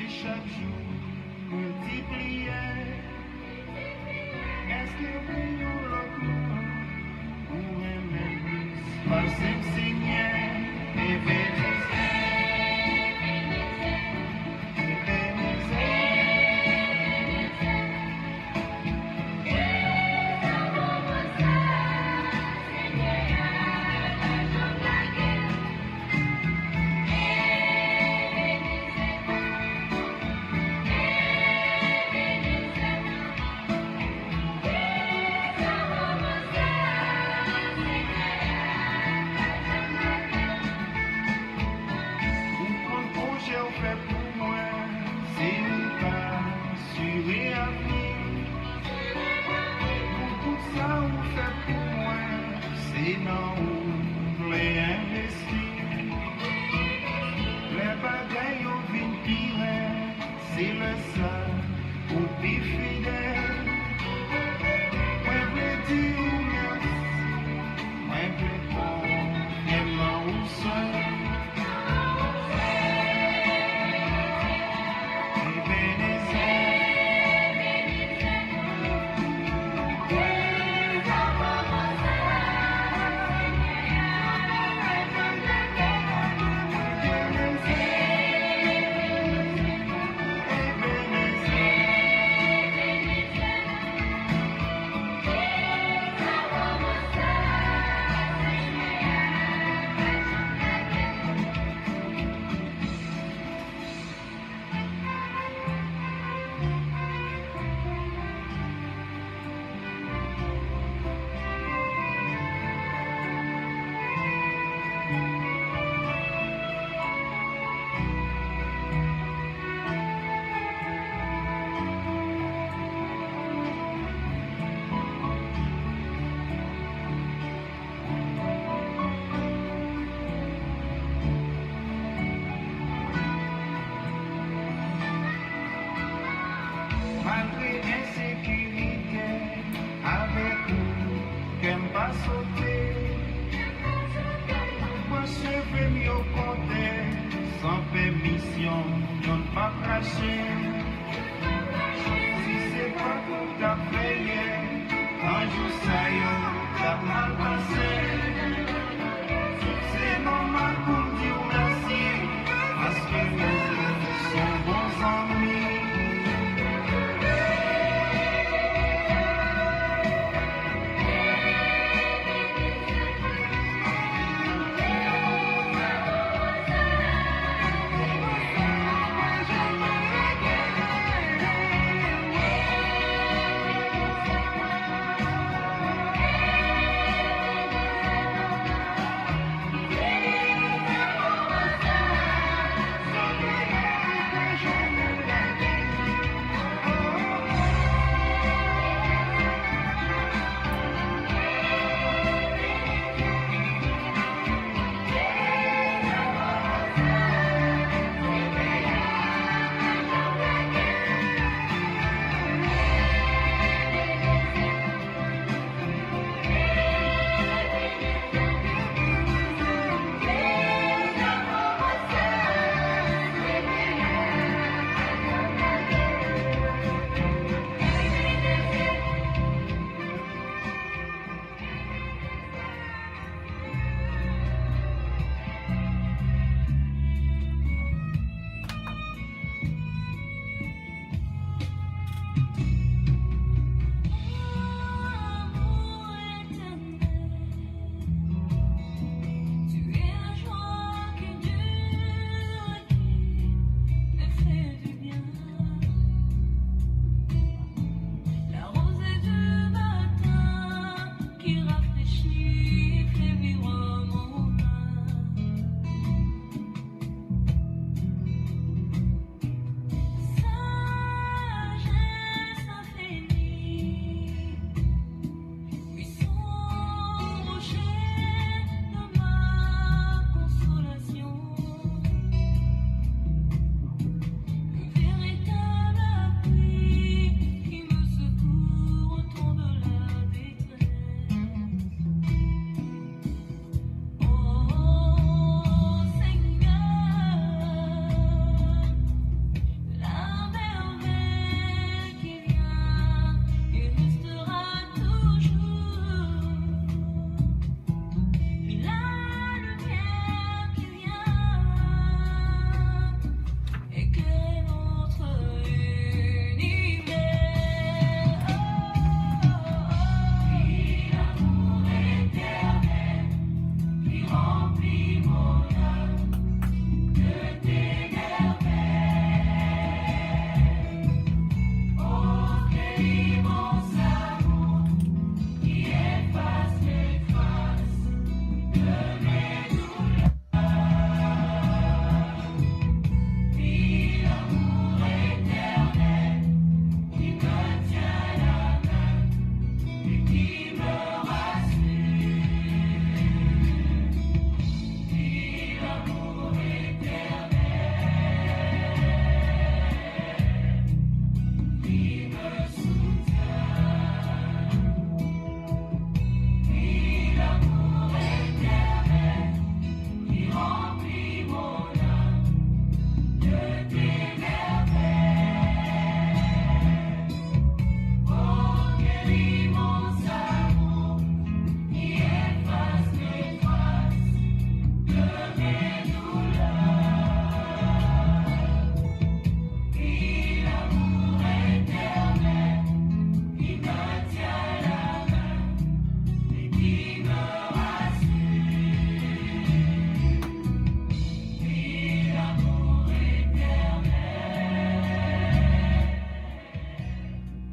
chaque jour multiplier. Est-ce que vous l'autre ou même plus par s'enseigner et bénissez. Sans permission, non pas cracher. Si c'est pas pour ta veillé, un jour ça y est, t'as mal passé. C'est normal pour dire merci, parce que nous sommes bons amis.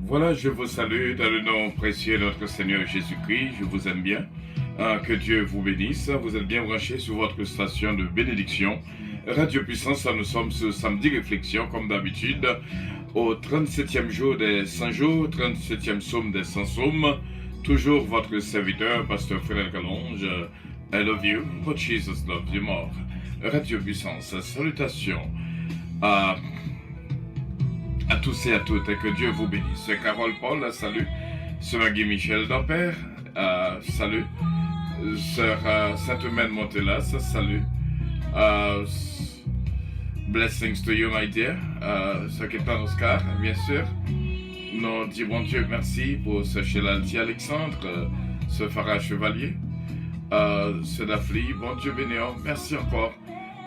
Voilà, je vous salue dans le nom précieux de notre Seigneur Jésus-Christ. Je vous aime bien. Que Dieu vous bénisse. Vous êtes bien branchés sur votre station de bénédiction. Radio Puissance, nous sommes ce samedi réflexion, comme d'habitude, au 37e jour des 100 jours, 37e psaume des 100 psaumes. Toujours votre serviteur, Pasteur Frédéric Allonge. I love you, but Jesus loves you more. Radio Puissance, salutations à tous et à toutes, et que Dieu vous bénisse. Carole Paul, salut. Sœur Maggie Michel d'Ampère, salut. Sœur Sainte-Mène Montelas, salut. Blessings to you, my dear. Sœur Kétan Oscar, bien sûr. Nous disons Dieu merci pour ce Chélalti Alexandre, ce Farah Chevalier, ce Dafli, bon Dieu bénéant, merci encore.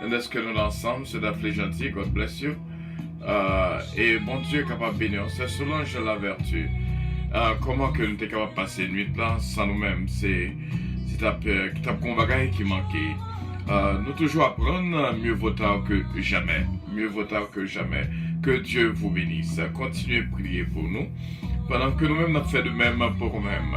Est-ce que nous l'ensemble, ce Dafli gentil, God bless you. Et bon Dieu capable de bénir, c'est Solange la vertu. Comment que nous sommes capables de passer une nuit là sans nous-mêmes, c'est un bagaille qui manquait. Nous toujours apprendre, mieux vaut tard que jamais. Mieux vaut tard que jamais. Que Dieu vous bénisse. Continuez à prier pour nous, pendant que nous-mêmes nous faisons de même pour nous-mêmes.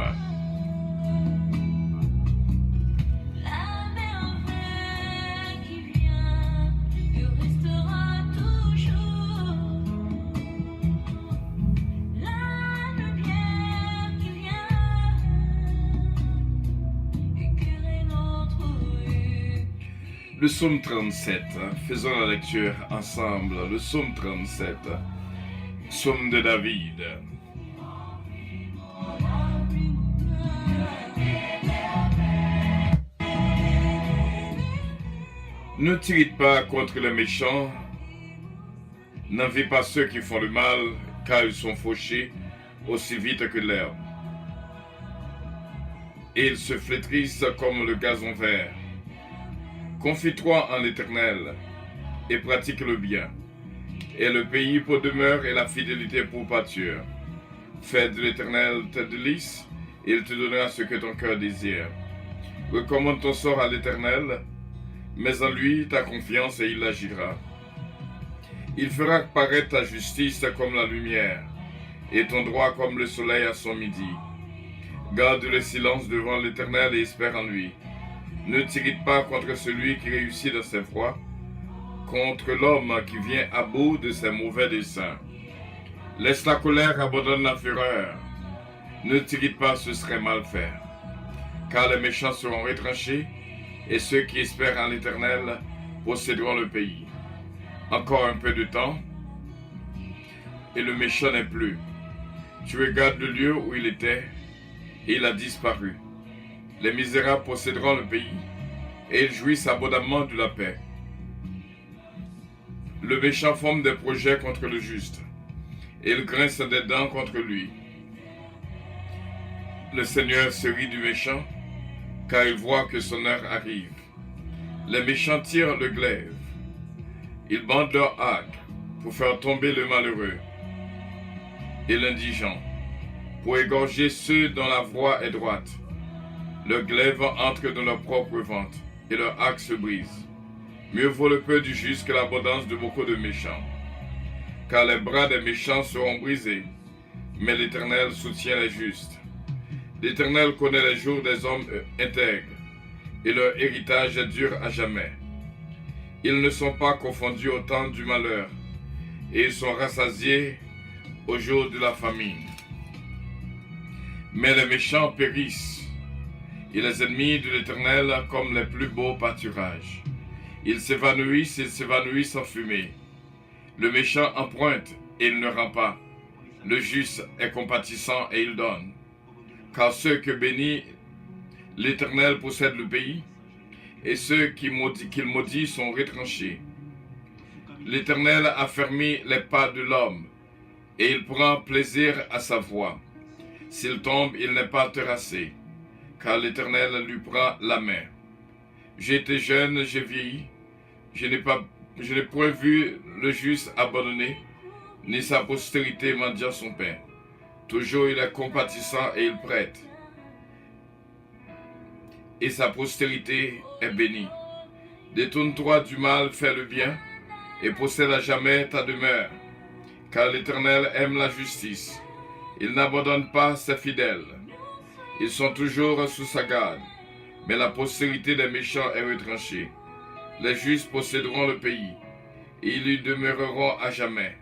Le psaume 37, faisons la lecture ensemble. Le psaume 37, psaume de David. Ne tirez pas contre les méchants, n'enviez pas ceux qui font le mal, car ils sont fauchés aussi vite que l'herbe. Et ils se flétrissent comme le gazon vert. Confie-toi en l'Éternel et pratique le bien, et le pays pour demeure et la fidélité pour pâture. Fais de l'Éternel ta délice, et il te donnera ce que ton cœur désire. Recommande ton sort à l'Éternel, mets en lui ta confiance et il agira. Il fera paraître ta justice comme la lumière, et ton droit comme le soleil à son midi. Garde le silence devant l'Éternel et espère en lui. Ne t'irrite pas contre celui qui réussit dans ses voies, contre l'homme qui vient à bout de ses mauvais desseins. Laisse la colère, abandonne la fureur. Ne t'irrite pas, ce serait mal faire. Car les méchants seront retranchés, et ceux qui espèrent en l'Éternel posséderont le pays. Encore un peu de temps, et le méchant n'est plus. Tu regardes le lieu où il était, et il a disparu. Les misérables posséderont le pays, et ils jouissent abondamment de la paix. Le méchant forme des projets contre le juste, et il grince des dents contre lui. Le Seigneur se rit du méchant, car il voit que son heure arrive. Les méchants tirent le glaive, ils bandent leur arc pour faire tomber le malheureux et l'indigent, pour égorger ceux dont la voie est droite. Le glaive entre dans leur propre ventre, et leur arc se brise. Mieux vaut le peu du juste que l'abondance de beaucoup de méchants. Car les bras des méchants seront brisés, mais l'Éternel soutient les justes. L'Éternel connaît les jours des hommes intègres, et leur héritage est dur à jamais. Ils ne sont pas confondus au temps du malheur, et ils sont rassasiés au jour de la famine. Mais les méchants périssent, et les ennemis de l'Éternel comme les plus beaux pâturages. Ils s'évanouissent en fumée. Le méchant emprunte et il ne rend pas. Le juste est compatissant et il donne. Car ceux que bénit l'Éternel possèdent le pays, et ceux qu'il maudit sont retranchés. L'Éternel affermit les pas de l'homme, et il prend plaisir à sa voix. S'il tombe, il n'est pas terrassé, car l'Éternel lui prend la main. J'ai été jeune, j'ai vieilli, je n'ai point vu le juste abandonné, ni sa postérité mendiant son pain. Toujours il est compatissant et il prête, et sa postérité est bénie. Détourne-toi du mal, fais le bien, et possède à jamais ta demeure, car l'Éternel aime la justice, Il n'abandonne pas ses fidèles. Ils sont toujours sous sa garde. Mais la postérité des méchants est retranchée. Les justes posséderont le pays, et ils y demeureront à jamais.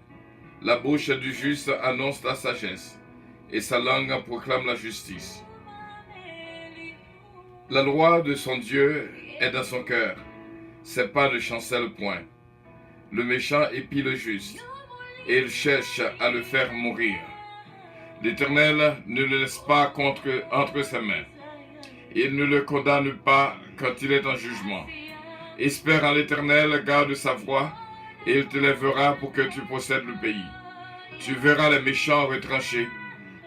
La bouche du juste annonce la sagesse, et sa langue proclame la justice. La loi de son Dieu est dans son cœur, ses pas ne chancellent point. Le méchant épie le juste, et il cherche à le faire mourir. L'Éternel ne le laisse pas entre ses mains. Il ne le condamne pas quand il est en jugement. Espère en l'Éternel, garde sa voie, et il te lèvera pour que tu possèdes le pays. Tu verras les méchants retranchés.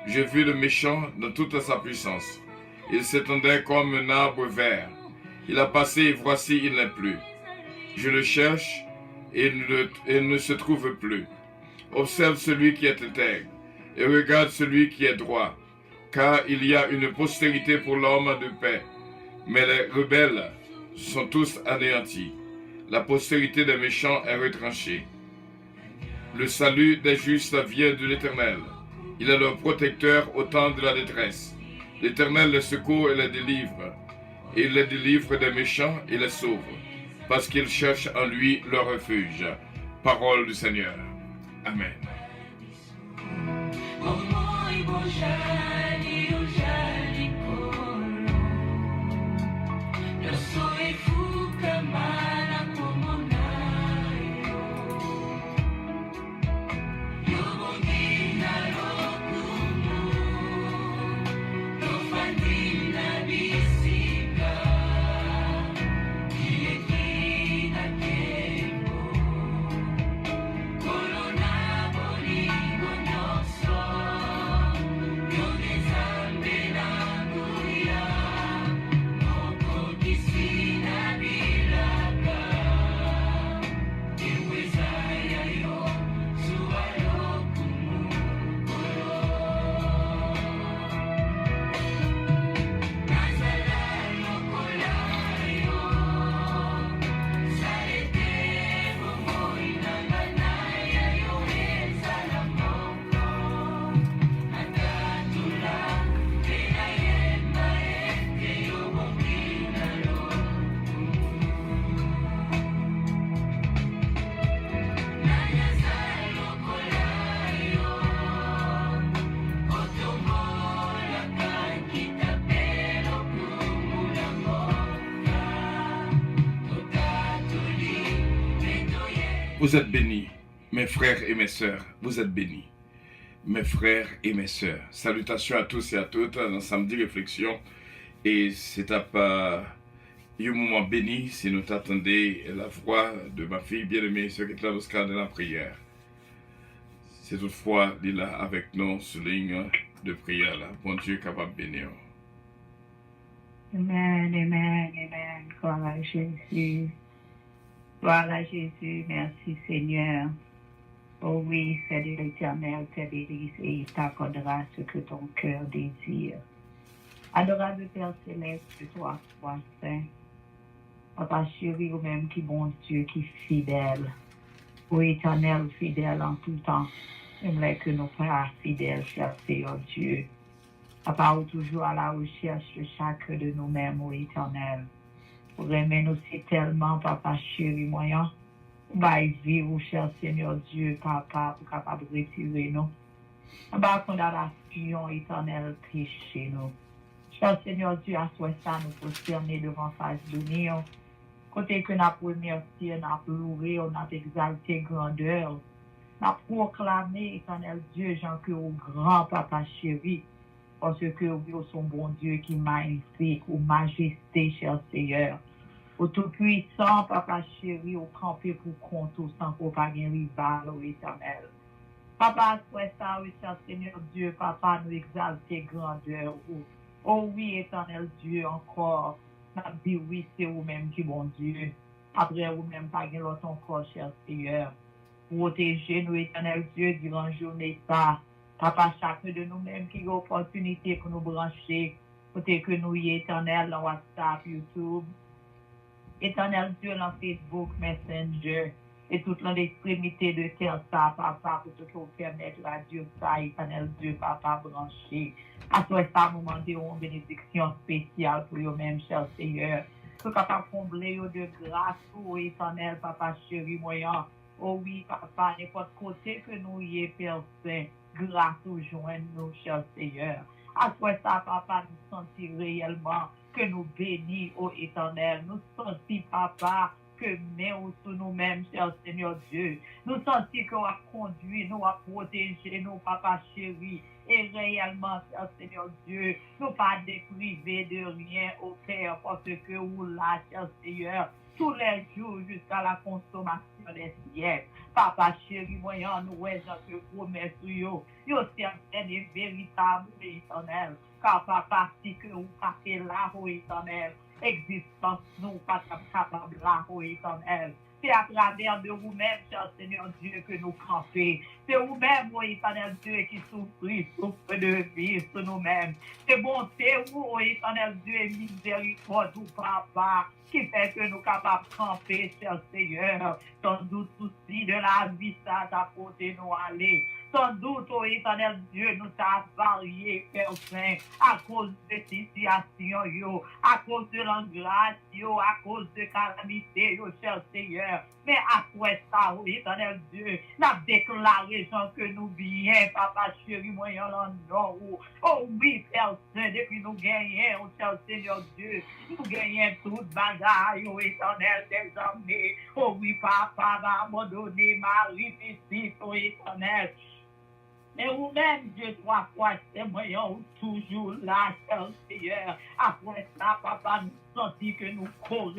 J'ai vu le méchant dans toute sa puissance. Il s'étendait comme un arbre vert. Il a passé et voici il n'est plus. Je le cherche et il ne se trouve plus. Observe celui qui est intègre et regarde celui qui est droit, car il y a une postérité pour l'homme de paix. Mais les rebelles sont tous anéantis. La postérité des méchants est retranchée. Le salut des justes vient de l'Éternel. Il est leur protecteur au temps de la détresse. L'Éternel les secourt et les délivre. Et il les délivre des méchants et les sauve, parce qu'ils cherchent en lui leur refuge. Parole du Seigneur. Amen. Vous êtes bénis, mes frères et mes sœurs, vous êtes bénis. Mes frères et mes sœurs, salutations à tous et à toutes dans Samedi Réflexion. Et c'est un moment béni si nous t'attendez la voix de ma fille bien-aimée, ce qui est là au cadre de la prière. C'est toutefois, il est là avec nous sur ligne de prière, là. Bon Dieu capable de bénir. Amen, amen, amen. Gloire à Jésus. Gloire à Jésus, merci Seigneur. Oh oui, c'est de l'Éternel te bénisse et il t'accordera ce que ton cœur désire. Adorable Père Céleste, toi, toi saint. Papa chéri, ou même qui bon Dieu, qui fidèle. Ô Éternel, fidèle en tout temps. J'aimerais que nos frères fidèles, cher Seigneur Dieu. Papa, ou toujours à la recherche de chacun de nous-mêmes, ô Éternel. Pour aimer nous si tellement, Papa chéri, moyen. Va vivre, cher Seigneur Dieu, Papa, pour capable de retirer nous. Papa, condamnation éternelle, péché nous. Cher Seigneur Dieu, à soi ça, nous prosterner devant face de nous. Côté que nous avons remercié, nous avons loué, nous avons exalté grandeur. Nous avons proclamé, éternel Dieu, Jean, que au grand Papa chéri, parce que vous son bon Dieu qui est magnifique, ou majesté, cher Seigneur. Au tout-puissant, Papa chéri, au campé pour compte, sans qu'on pas un rival, au éternel. Papa, soit ça, oui, cher Seigneur Dieu, Papa, nous exalter grandeur. Oh oui, éternel Dieu, encore. Nous dit oui, c'est vous-même qui bon Dieu. Après, vous-même, pas l'autre encore, cher Seigneur. Protégez-nous, éternel Dieu, durant la journée, ça. Papa, chacun de nous-mêmes qui a l'opportunité pour nous brancher, côté que nous y éternel, dans WhatsApp, YouTube. Éternel Dieu, dans Facebook, Messenger. et toute l'extrémité de terre, ça, papa, pour te permettre à Dieu, ça, éternel Dieu, papa, branché. À toi, ça, nous demandons une bénédiction spéciale pour eux-mêmes, cher Seigneur. Que capable combler de grâce, oh éternel, papa chéri, moyen. Oh oui, papa, n'importe côté que nous y est, Père Saint, grâce au joint, nous, cher Seigneur. À toi, ça, papa, nous sentir réellement que nous bénis, ô éternel. Nous sentis, papa, que nous sur nous-mêmes, cher Seigneur Dieu. Nous sentis qu'on a conduit, nous a protégé, nous, papa chéri. Et réellement, cher Seigneur Dieu, nous pas dépriver de rien au Père, parce que vous là, cher Seigneur, tous les jours jusqu'à la consommation des siècles. Papa chéri, voyons nous, que promesse, yo certaine et véritable, éternel. Car papa, si que vous passez là, ô éternel, existence nous pas capable là, ô éternel. C'est à travers de vous-même, cher Seigneur Dieu, que nous campons. C'est vous-même, ô éternel Dieu, qui souffre de vie sur nous-mêmes. C'est bonté, ô éternel Dieu, et miséricorde, ou papa, qui fait que nous sommes capables de camper, cher Seigneur. Sans doute souci de la vie, ça t'a porté nous aller. Sans doute, ô éternel Dieu, nous t'a varié, Père Saint, à cause de situation, yo, à cause de l'angoisse, yo, à cause de calamité, yo, cher Seigneur. Mais après ça, ô éternel Dieu, n'a déclaré que nous bien, papa chéri, moyen l'endroit. Oh oui, Père Saint, depuis nous gagnons, cher Seigneur Dieu, nous gagnons toute bagaille, ô éternel des armées. Oh oui, papa va abandonner Marie, petite, ô éternel. Mais vous-même, Dieu, trois fois, c'est moyen, toujours là, cher Seigneur. Après ça, papa, nous sentis que nous courons,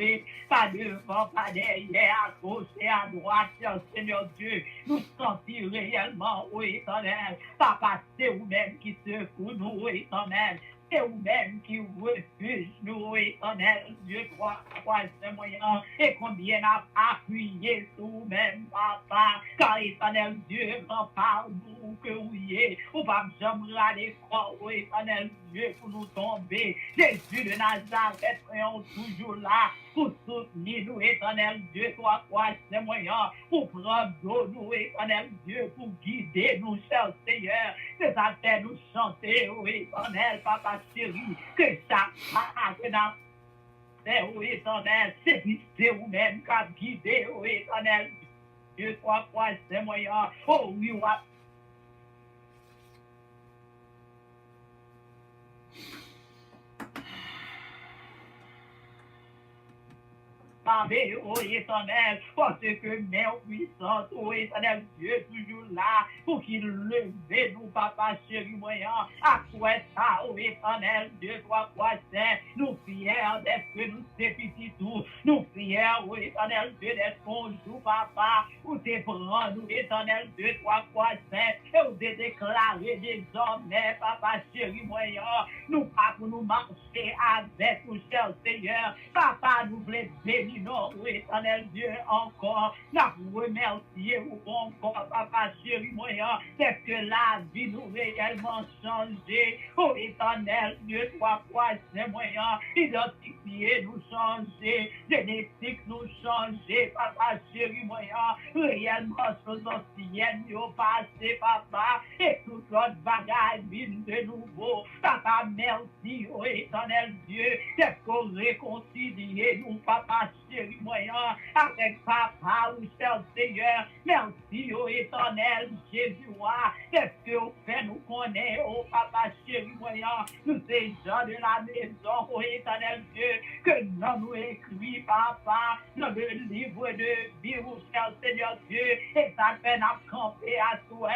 pas devant, pas derrière, à gauche et à droite, cher Seigneur Dieu. Nous sentis réellement, ô éternel. Papa, c'est vous-même qui secoue nous, ô éternel. C'est vous-même qui refuge nous, éternel Dieu, trois c'est moyen, et combien a appuyé sur vous-même, papa, car éternel Dieu, rempart nous que vous y êtes, ou pas jamais aller croire, éternel Dieu, pour nous tomber. Jésus de Nazareth, est toujours là, pour soutenir nous, éternel Dieu, trois c'est moyen, pour prendre nous, éternel Dieu, pour guider nous, cher Seigneur, que ça fait nous chanter, éternel, papa chéri, que chaque pas que dans c'est éternel, c'est vous-même qui a guidé, éternel, Dieu, trois c'est moyen, oh oui, oh éternel, parce que mère puissante, oh éternel Dieu, toujours là, pour qu'il lève nous, papa chéri moyen, à quoi ça, oh éternel Dieu, toi, saint, nous fiers d'être nous, c'est petits tout, nous fiers, oh éternel Dieu, d'être conjoint, papa, ou te prendre, nous, éternel Dieu, toi, saint, et ou te déclarer désormais, papa chéri moyen, nous pas pour nous marcher avec nous, cher Seigneur, papa, nous voulons bénir. Non, éternel Dieu, encore, nous remercier encore, papa chéri moyen, c'est que la vie nous réellement changé. Oh, éternel Dieu, trois fois, c'est moyen, identifier nous changer, génétique nous changer, papa chéri moyen, réellement choses anciennes nous passé, papa, et toute notre bagage vine de nouveau. Papa, merci, oh éternel Dieu, c'est qu'on réconcilie nous, papa chéri moyen, avec papa ou cher Seigneur. Merci, ô éternel Jésus, c'est ce que vous faites nous connaître, ô papa chéri moyen, nous ces gens de la maison, ô éternel Dieu, que nous écrit, papa, dans le livre de vie, ô cher Seigneur Dieu, et ça fait nous camper à soi,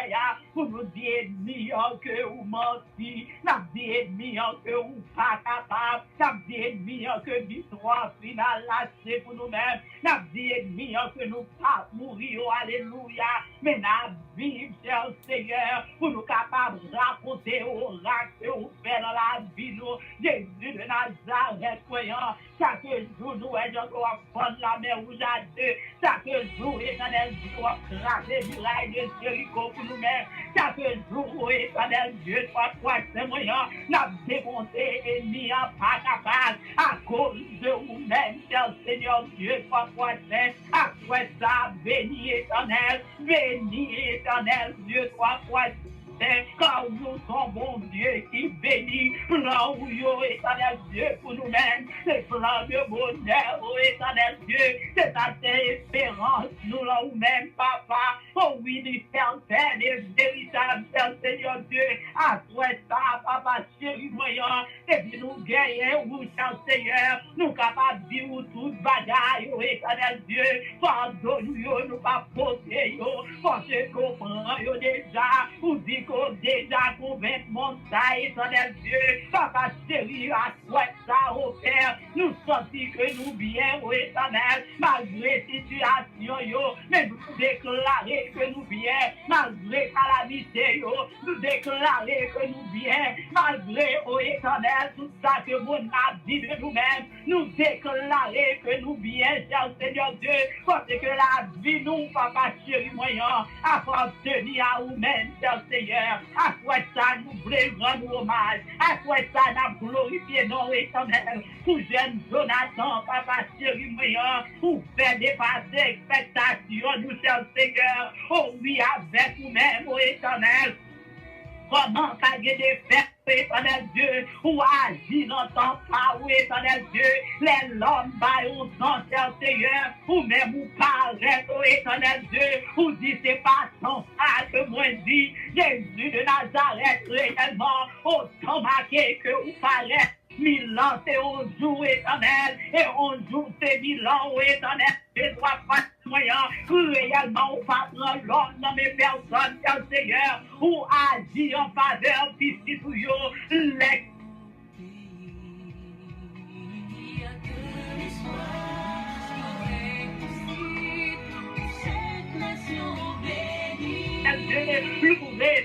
pour nous dire meilleur que vous menti, nous dire meilleur que vous pas capable, nous dire meilleur que l'histoire finale là, c'est pour nous-mêmes, nous dire meilleur que nous pas mourir, alléluia, mais nous vivre, cher Seigneur, pour nous capables de raconter au oracle que vous faites fait dans la vie, nous, Jésus de Nazareth, croyant, chaque jour, nous, et je dois prendre la mer rouge à deux, chaque jour, éternel Dieu, doit craser muraille de Jéricho pour nous-mêmes, chaque jour, éternel Dieu, doit croiser moyen, n'a démonté ennemi en pas capable, à cause de vous-même, cher Seigneur Dieu, doit croiser, après ça, béni éternel, Dieu, doit croiser. Car nous sommes bon Dieu qui bénit, plan où yo éternel Dieu pour nous-mêmes, c'est plan de bonheur, oh éternel Dieu, c'est ta espérance, nous là où même papa, oh oui, l'éternel et véritable Seigneur Dieu, à toi ça, papa chéri moyen, et puis nous gagnons, nous Seigneur, nous capables de vivre toute bagaille, oh éternel Dieu, pardonne-nous, nous pas poser, parce qu'on prend déjà, ou dit déjà convaincre mon taille, éternel Dieu, papa chéri, à toi ça, au Père, nous sentis que nous bien, au éternel, malgré situation, mais nous déclarer que nous bien, malgré calamité, nous déclarer que nous bien, malgré, au éternel, tout ça que vous a dit de nous-mêmes, nous déclarer que nous bien, cher Seigneur Dieu, parce que la vie, nous, papa chéri, moyen, appartenir à vous-même, cher Seigneur. À quoi ça nous voulons rendre hommage, à quoi ça nous glorifier non éternel, pour jeune Jonathan, papa chéri moyen, pour faire dépasser expectation, nous cher Seigneur, oh oui, avec nous-mêmes, oh éternel, comment ça y est des fêtes, éternel Dieu, ou agir dans ton pas, éternel Dieu, les l'homme baillent dans cher Seigneur, ou même ou paraît, éternel Dieu, ou dit c'est pas ton pas que moi dit, Jésus de Nazareth, réellement, autant marqué que vous paraît. 1000 ans, c'est 11 jours éternel, et 11 jours, c'est 1000 ans éternel. Je dois pas moyen, réellement, ou pas prendre l'ordre dans mes personnes, cher Seigneur, ou agir en faveur, d'ici pour eux, les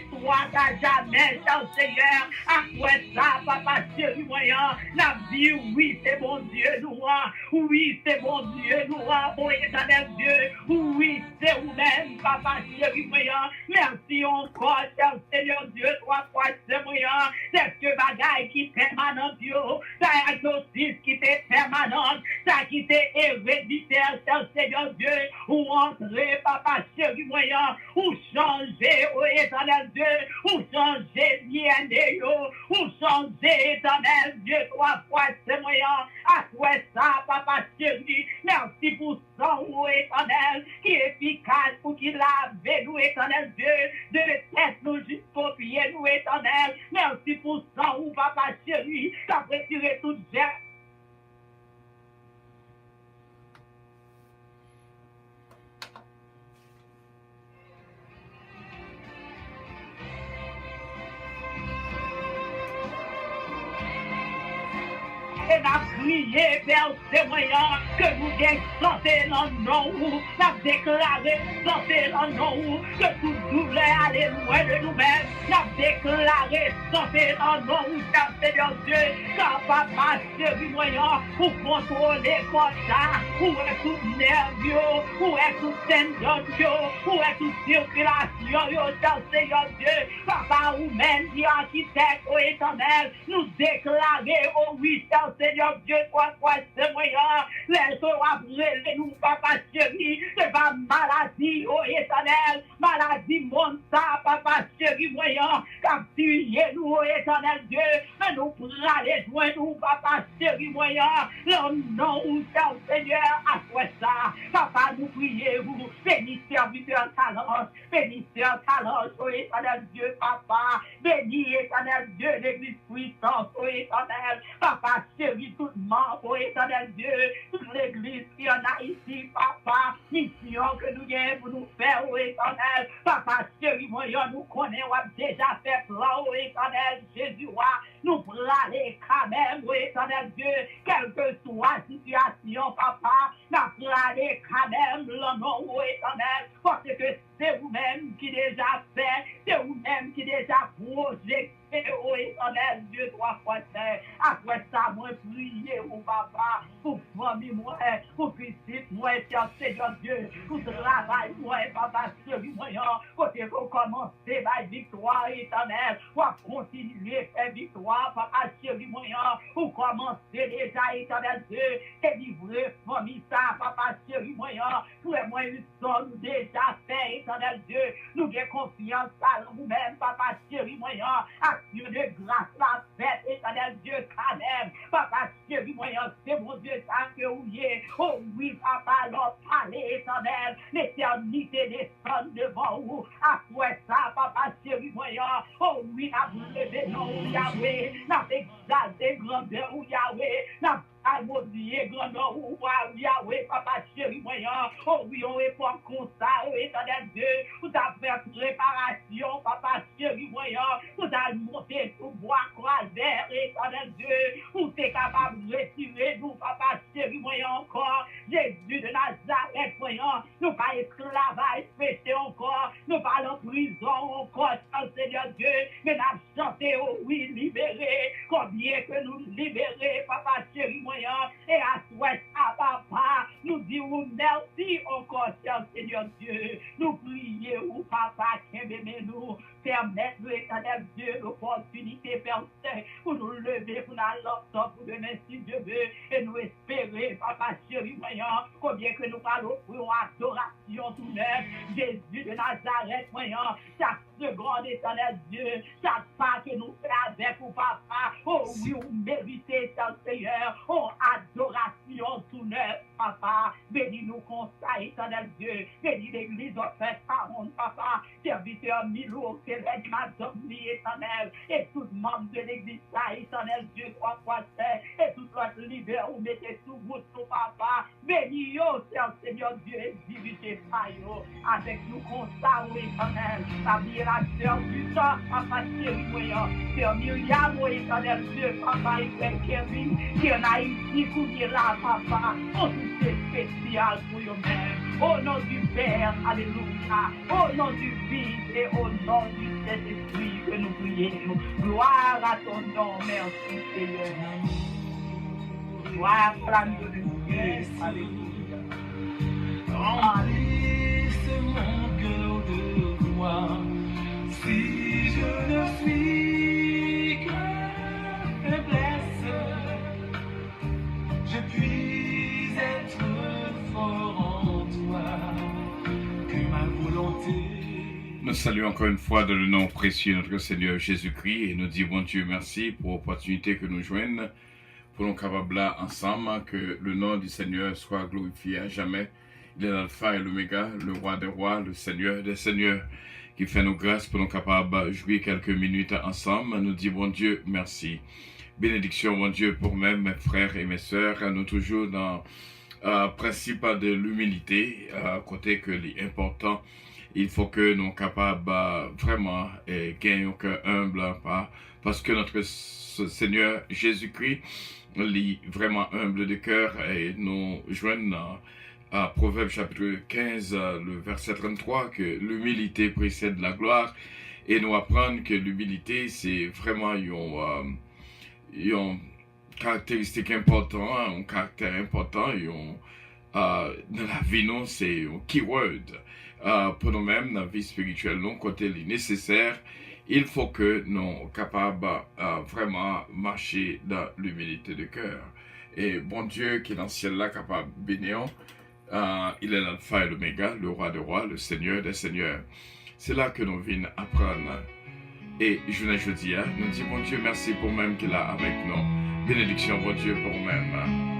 toi à jamais, cher Seigneur, après ça, papa chéri moyen, la vie, oui, c'est bon Dieu, nous, oui, c'est bon Dieu, nous, oh éternel Dieu, oui, c'est vous-même, papa chéri moyen, merci encore, cher Seigneur Dieu, toi, c'est moyen, c'est que bagaille qui est permanent, Dieu, ça exorcisme qui est permanent, ça qui est héréditaire, cher Seigneur Dieu, ou entrer, papa chéri moyen, ou changer, oh éternel Dieu, ou changer bien ou changer éternel Dieu, trois fois c'est moyen, à toi ça, papa chéri, merci pour ça, oh éternel, qui est efficace pour qu'il lave nous, éternel Dieu, de tête nous jusqu'au pied, nous, éternel, merci pour ça, oh papa chéri, qui a retiré toute germe. Et n'a prié vers ces moyens que nous avons santé dans nos roues, n'a déclaré santé dans nos roues, que tout douleur aller loin de nous-mêmes, n'a déclaré santé dans nos roues, car Seigneur Dieu, car papa chéri moyen, pour contrôler comme ça, où est tout nerveux, où est tout tendon, où est toute circulation, car Seigneur Dieu, papa ou même dit architecte, ô éternel, nous déclarer, oh oui, Seigneur Dieu, toi, c'est moyen, les gens après nous, papa chéri, c'est pas maladie, oh éternel, maladie, mon ça, papa chéri, moyen, car tuer nous, oh éternel Dieu, mais nous pour aller joindre nous, papa chéri, moyen, le nom où Seigneur, à toi ça, papa, nous priez-vous, bénis serviteur talent, bénis talent, oh éternel Dieu, papa, bénis éternel Dieu, l'église puissante, oh éternel, papa chéri, tout membre, oh éternel Dieu, toute l'église qui en a ici, papa, mission que nous avons pour nous faire, oh éternel, papa chéri, moyen, nous connaissons, on a déjà fait plan, oh éternel, Jésus, nous prenons quand même, oh éternel Dieu, quelle que soit la situation, papa, nous prenons quand même le nom, oh éternel, parce que c'est vous-même qui déjà fait, c'est vous-même qui déjà projeté, oh éternel Dieu, papa chéri, moyen, côté qu'on commence, la victoire éternelle, ou à continuer faire victoire, papa chéri, moyen, ou commencer déjà éternel Dieu, et livrer famille ça, papa chéri, moyen, tous les moyens sont nous déjà fait, éternel Dieu, nous avons confiance à nous-mêmes, papa chéri, moyen, action de grâce, la fête, éternel Dieu, quand même, papa chéri, moyen, c'est mon Dieu, ça que vous y est, oh oui, papa, leur palais éternel, l'éternité descend devant vous, après ça, papa chéri, moyen, oh oui, n'a levé non, Yahweh, n'a exalté grandeur, Yahweh, n'a almodier grandeur, Yahweh, papa chéri, moyen, oh oui, on répond comme ça, éternel Dieu, vous avez fait préparation, papa chéri, moyen, vous avez monté sous bois croisère, éternel Dieu, vous êtes capable de retirer nous, papa chéri, moyen encore, Jésus de Nazareth, moyen, nous pas esclavage, péché encore, nous pas en prison encore, Seigneur Dieu, mais nous chanté, oh oui, libéré, combien que nous libérer, papa chéri, moyen, et à souhait, à papa, nous disons merci encore, cher Seigneur Dieu, nous prions, papa, nous permettre, éternel Dieu, l'opportunité, Père Saint, pour nous lever, pour nous aller pour demain, si Dieu veut, et nous espérer, papa chéri, moyen, combien que nous allons offrir adoration tout neuf, Jésus de Nazareth, moyen, chaque seconde, éternel Dieu, chaque pas que nous faisons avec vous, papa, oh oui, vous méritez, Seigneur, oh adoration tout neuf, papa, bénis-nous comme ça, éternel Dieu, bénis l'église, au fait, papa, serviteur Milo, Célèbre, madame, éternel, et tout membre de l'église, éternel Dieu, trois fois fait, et tout votre leader, vous mettez sous vous, papa, bénis, Seigneur Dieu, et dirigez par avec nous, comme ça, éternel, la miracle du temps, papa, chéri, moyen, Père Myriam, éternel Dieu, papa, et Père Kevin, qui en a ici, qui est là, papa, on tout est spécial pour eux-mêmes. Au nom du Père, alléluia. Au nom du Fils et au nom du Saint-Esprit que nous prions. Gloire à ton nom, merci Seigneur. Gloire à l'agneau de Dieu, alléluia. Remplisse mon cœur de gloire. Si je ne suis que faiblesse, je puis être fort en toi, que ma volonté. Nous saluons encore une fois dans le nom précieux de notre Seigneur Jésus-Christ et nous disons, bon Dieu, merci pour l'opportunité que nous joignons, pour nous capables là ensemble, que le nom du Seigneur soit glorifié à jamais. Il est l'alpha et l'oméga, le roi des rois, le Seigneur des seigneurs, qui fait nos grâces pour nous capables de jouer quelques minutes ensemble. Nous disons, bon Dieu, merci. Bénédiction, bon Dieu, pour même mes frères et mes sœurs, nous toujours dans le principe de l'humilité, côté que l'important, il faut que nous soyons capables vraiment gagner un cœur humble, parce que notre Seigneur Jésus-Christ est vraiment humble de cœur et nous joignons à Proverbe chapitre 15, le verset 33, que l'humilité précède la gloire et nous apprendre que l'humilité c'est vraiment une caractéristique importante, un caractère important, dans la vie, non, c'est un keyword pour nous-mêmes, dans la vie spirituelle, non, côté nécessaire, il faut que nous soyons capables vraiment marcher dans l'humilité de cœur. Et bon Dieu qui est dans le ciel là, capable de bénir, il est l'alpha et l'oméga, le roi des rois, le Seigneur des seigneurs. C'est là que nous venons apprendre. Et je ne dis, nous disons, bon Dieu, merci pour même qu'il est avec nous. Bénédiction, bon Dieu, pour même.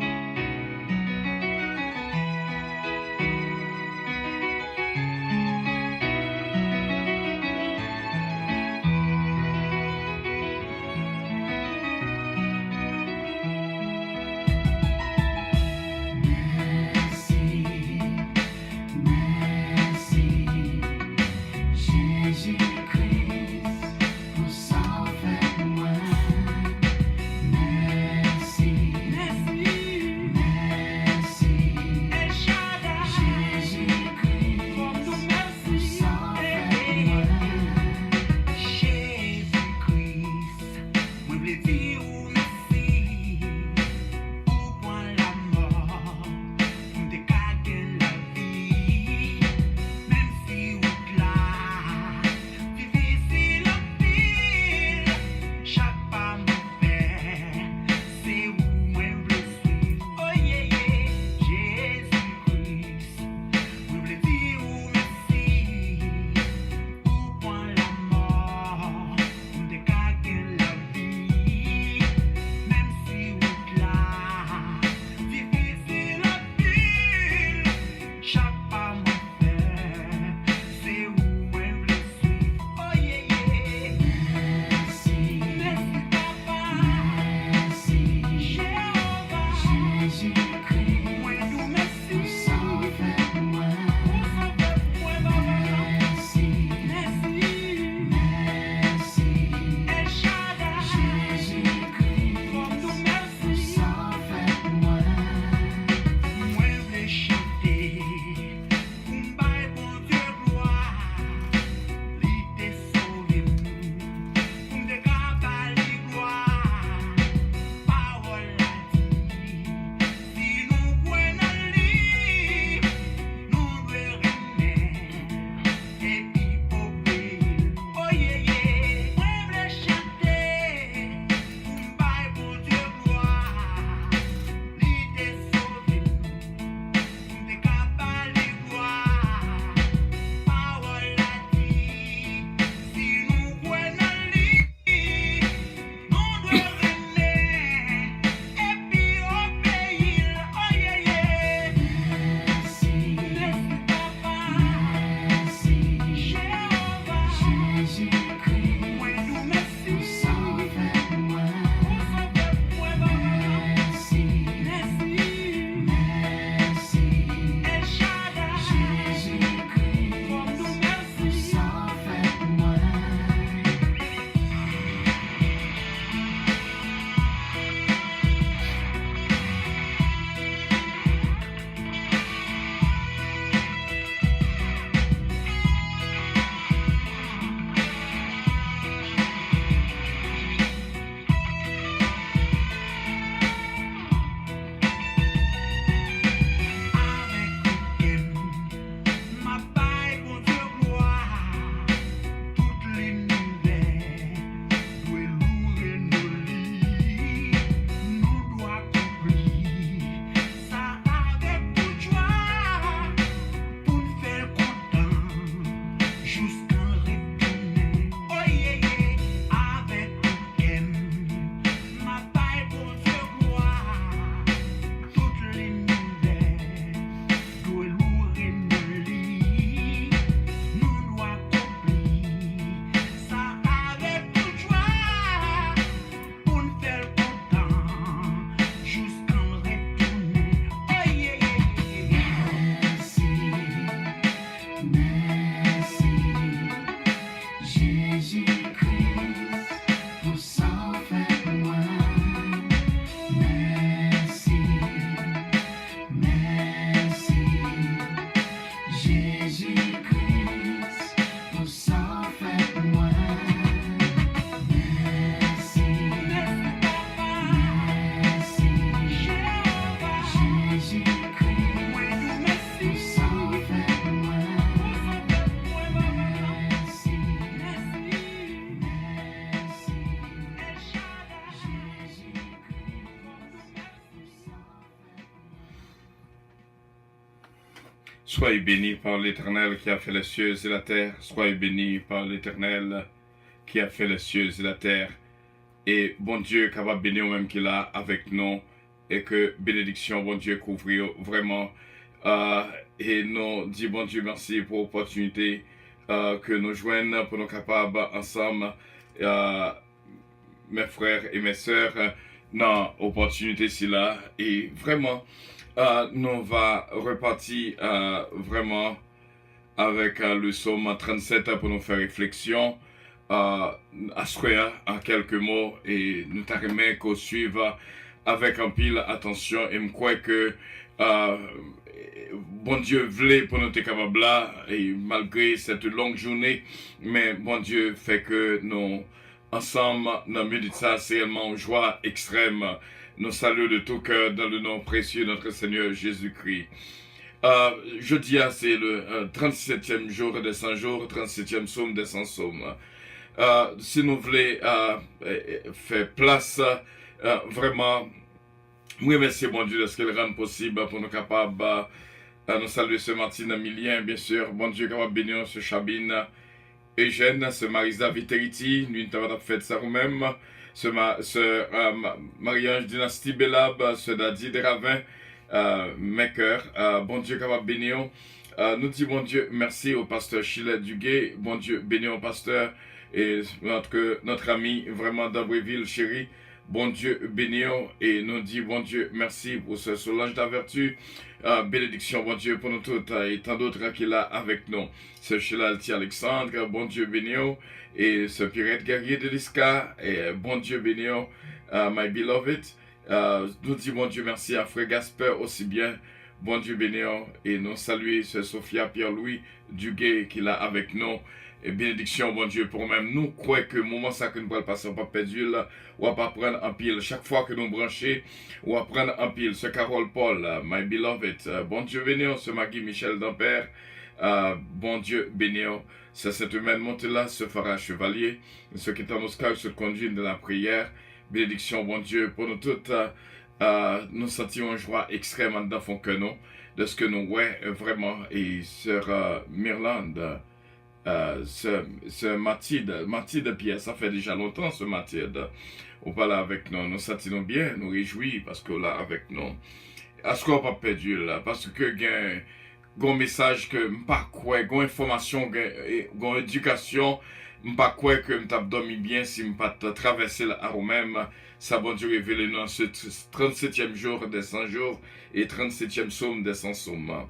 Soyez bénis par l'Éternel qui a fait les cieux et la terre. Soyez bénis par l'Éternel qui a fait les cieux et la terre. Et bon Dieu, capable de bénir même qu'il a avec nous. Et que bénédiction, bon Dieu, couvrir vraiment. Et nous disons, bon Dieu, merci pour l'opportunité que nous joignons pour nous capables ensemble, mes frères et mes sœurs, dans l'opportunité là. Et vraiment, nous va repartir vraiment avec le psaume 37 pour nous faire réflexion. À en quelques mots, et nous t'arrêtons qu'on suive avec un pile attention. Et je crois que bon Dieu voulait pour nous être capables là, et malgré cette longue journée, mais bon Dieu fait que nous ensemble, dans le ça, c'est réellement une joie extrême. Nous saluons de tout cœur dans le nom précieux de notre Seigneur Jésus-Christ. Jeudi, c'est le 37e jour des 100 jours, 37e psaume des 100 psaumes. Si nous voulons faire place, vraiment, oui, merci bon Dieu de ce qu'il rend possible pour nous capables nous saluer ce matin, Emilien, bien sûr, bon Dieu capable de bénir ce Chabine, Eugène, ce Marisa Viteriti, nous avons fait ça nous-mêmes, ce Marie-Ange Dynastie Belab, ce Dadi de Ravin, Maker, bon Dieu capable de bénir. Nous disons bon Dieu merci au pasteur Chile Duguay, bon Dieu bénir au pasteur et notre ami vraiment d'Abreville chéri, bon Dieu bénir, et nous dit bon Dieu merci pour ce Solange de la vertu, bénédiction bon Dieu pour nous tous et tant d'autres qui est là avec nous, ce Chilalti Alexandre, bon Dieu bénir, et ce Pirate guerrier de l'Iska, et bon Dieu bénir, my beloved, nous dit bon Dieu merci à frère Gasper aussi bien, bon Dieu bénir, et nous saluer ce Sophia Pierre-Louis Duguay qui est là avec nous. Et bénédiction, bon Dieu, pour même nous, croyez que le moment ça que nous pourrons passer, on ne va pas perdu là, on va pas prendre en pile. Chaque fois que nous branchons, on va prendre en pile. Ce Carole Paul, my beloved, bon Dieu bénir, ce Maggie Michel Dampère, bon Dieu bénir, ce cette humaine montée là, ce fera chevalier, ce qui est en Oscar se conduit de la prière. Bénédiction, bon Dieu, pour nous toutes, nous sentions une joie extrêmement dans fond que nous, de ce que nous ouais vraiment, et sur Mirlande. Ce Mathilde Pierre, ça fait déjà longtemps ce Mathilde. On parle avec nous, nous sentions bien, nous réjouis parce que là avec nous. Est-ce qu'on pas perdu là? Parce que il y a un message que je pas quoi, une information, une éducation, je pas quoi que je t'ai dormi bien si je pas traversé à vous-même. Ça bon Dieu révélé dans ce 37e jour des 100 jours et 37e psaume des 100 psaumes.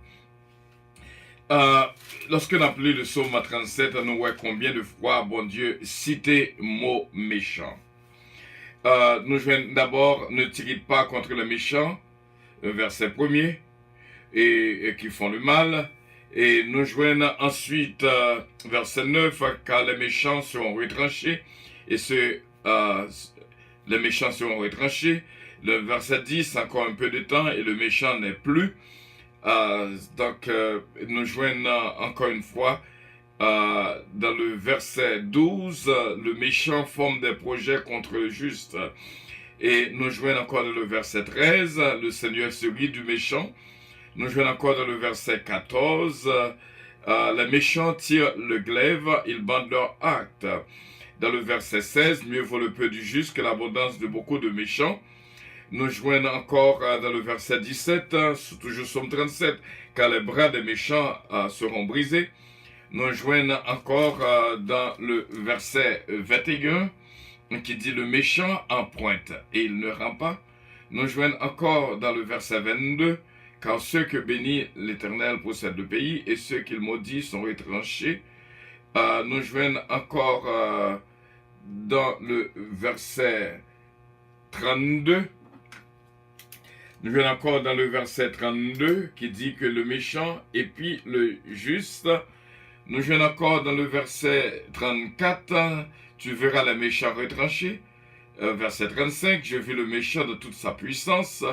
Lorsque nous appelons le psaume 37, nous voyons combien de fois, bon Dieu, citer mot méchant. Nous jouons d'abord, ne tirez pas contre le méchant, verset 1er, et qui font le mal. Et nous jouons ensuite, verset 9, car les méchants seront retranchés, et les méchants seront retranchés. Le verset 10, encore un peu de temps, et le méchant n'est plus. Donc, nous joignons encore une fois dans le verset 12, le méchant forme des projets contre le juste. Et nous joignons encore dans le verset 13, le Seigneur se rit du méchant. Nous joignons encore dans le verset 14, les méchants tirent le glaive, ils bandent leur acte. Dans le verset 16, mieux vaut le peu du juste que l'abondance de beaucoup de méchants. Nous joignons encore dans le verset 17, toujours psaume 37, car les bras des méchants seront brisés. Nous joignons encore dans le verset 21, qui dit le méchant en pointe et il ne rend pas. Nous joignons encore dans le verset 22, car ceux que bénit l'Éternel possèdent le pays et ceux qu'il maudit sont retranchés. Nous joignons encore dans le verset 32, nous venons encore dans le verset 32 qui dit que le méchant et puis le juste. Nous venons encore dans le verset 34, tu verras les méchants retranchés. Verset 35, je vis le méchant de toute sa puissance.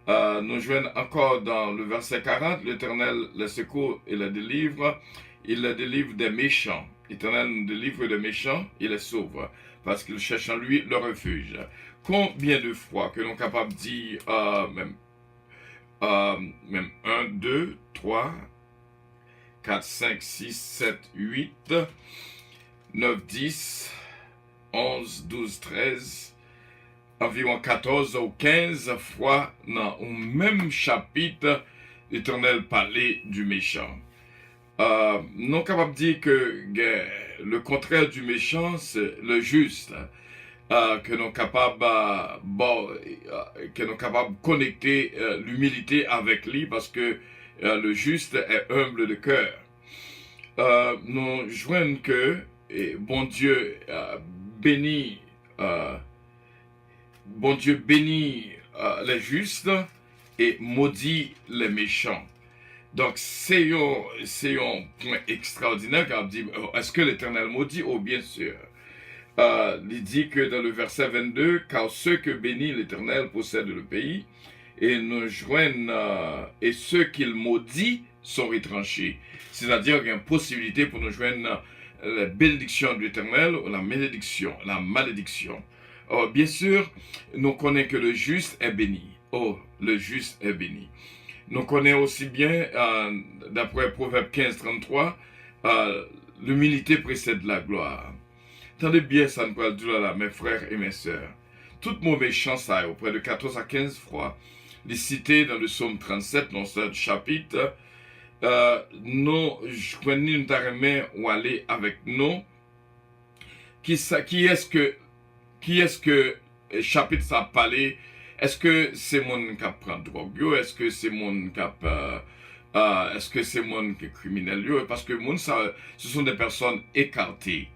Nous venons encore dans le verset 40, l'Éternel les secourt et les délivre. Il les délivre des méchants. L'Éternel nous délivre des méchants, il les sauve, parce qu'il cherche en lui le refuge. Combien de fois que l'on est capable de dire même 1, 2, 3, 4, 5, 6, 7, 8, 9, 10, 11, 12, 13, environ 14 ou 15 fois dans le même chapitre, l'Éternel parlait du méchant. Non capable de dire que le contraire du méchant, c'est le juste. Que nous sommes capables de connecter l'humilité avec lui parce que le juste est humble de cœur. Nous joignons que bon Dieu bénit les justes et maudit les méchants. Donc c'est un point extraordinaire quand on dit est-ce que l'Éternel maudit? Oh bien sûr. Il dit que dans le verset 22, car ceux que bénit l'Éternel possèdent le pays, et nous joignent, et ceux qu'il maudit sont retranchés. C'est-à-dire qu'il y a une possibilité pour nous joindre la bénédiction de l'Éternel ou la malédiction. Oh, bien sûr, nous connaissons que le juste est béni. Oh, le juste est béni. Nous connaissons aussi bien, d'après Proverbe 15, 33, l'humilité précède la gloire. Attendez bien, ça ne peut pas là, mes frères et mes sœurs. Toute mauvaise chance a auprès de 14 à 15 fois, les cités dans le psaume 37, dans ce chapitre, nous joignons ou aller avec nous. Qui est-ce que chapitre ça parlé? Est-ce que c'est mon qui prend drogue? Est-ce que c'est mon qui est-ce que c'est mon qui est criminel? Parce que mon ça, ce sont des personnes écartées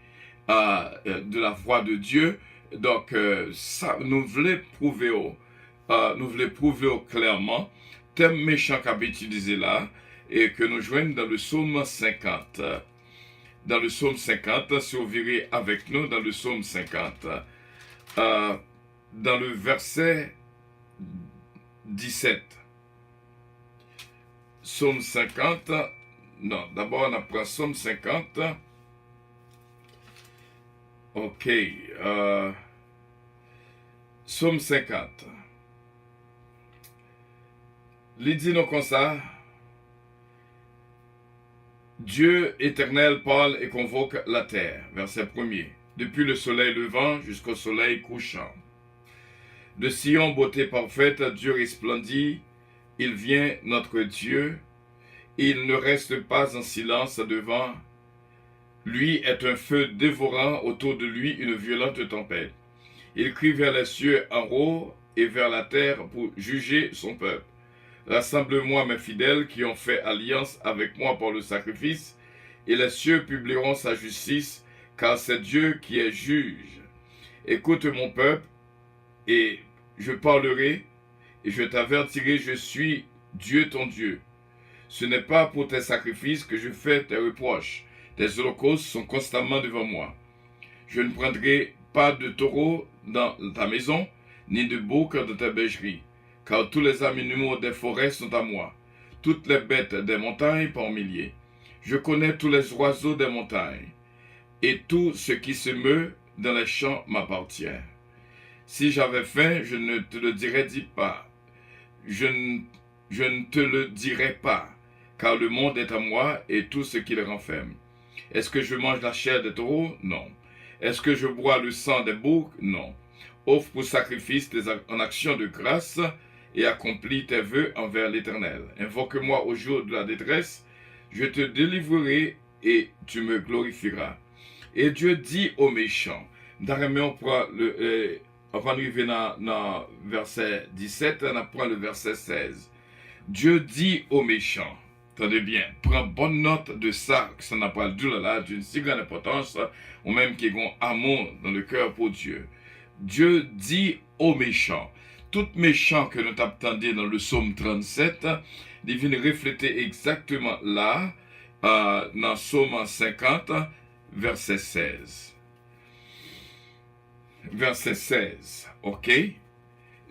de la voix de Dieu. Donc ça nous voulons prouver clairement thème méchant qu'a utilisé là et que nous joignons dans le psaume 50. Dans le psaume 50, si vous verrez avec nous dans le psaume 50, dans le verset 17. Psaume 50, non, d'abord on apprend psaume 50. Ok, psaume 50. Il dit nous comme ça. Dieu éternel parle et convoque la terre. Verset 1er. Depuis le soleil levant jusqu'au soleil couchant. De Sion, beauté parfaite, Dieu resplendit. Il vient, notre Dieu. Il ne reste pas en silence devant. Lui est un feu dévorant, autour de lui une violente tempête. Il crie vers les cieux en haut et vers la terre pour juger son peuple. Rassemble-moi mes fidèles qui ont fait alliance avec moi par le sacrifice, et les cieux publieront sa justice, car c'est Dieu qui est juge. Écoute mon peuple, et je parlerai, et je t'avertirai, je suis Dieu ton Dieu. Ce n'est pas pour tes sacrifices que je fais tes reproches. Tes holocaustes sont constamment devant moi. Je ne prendrai pas de taureau dans ta maison, ni de bouc dans ta bergerie, car tous les animaux des forêts sont à moi, toutes les bêtes des montagnes par milliers. Je connais tous les oiseaux des montagnes, et tout ce qui se meut dans les champs m'appartient. Si j'avais faim, je ne te le dirais pas. Je ne te le dirai pas, car le monde est à moi et tout ce qu'il renferme. Est-ce que je mange la chair des taureaux? Non. Est-ce que je bois le sang des boucs? Non. Offre pour sacrifice en action de grâce et accomplis tes vœux envers l'Éternel. Invoque-moi au jour de la détresse, je te délivrerai et tu me glorifieras. Et Dieu dit aux méchants, on prend avant d'arriver dans verset 17, on apprend le verset 16. Dieu dit aux méchants, attendez bien, prends bonne note de ça, que ça n'a pas d'une si grande importance, ou même qu'il y a un amour dans le cœur pour Dieu. Dieu dit aux méchants, tout méchant que nous attendons dans le psaume 37, il vient refléter exactement là, dans le psaume 50, verset 16. Verset 16, ok?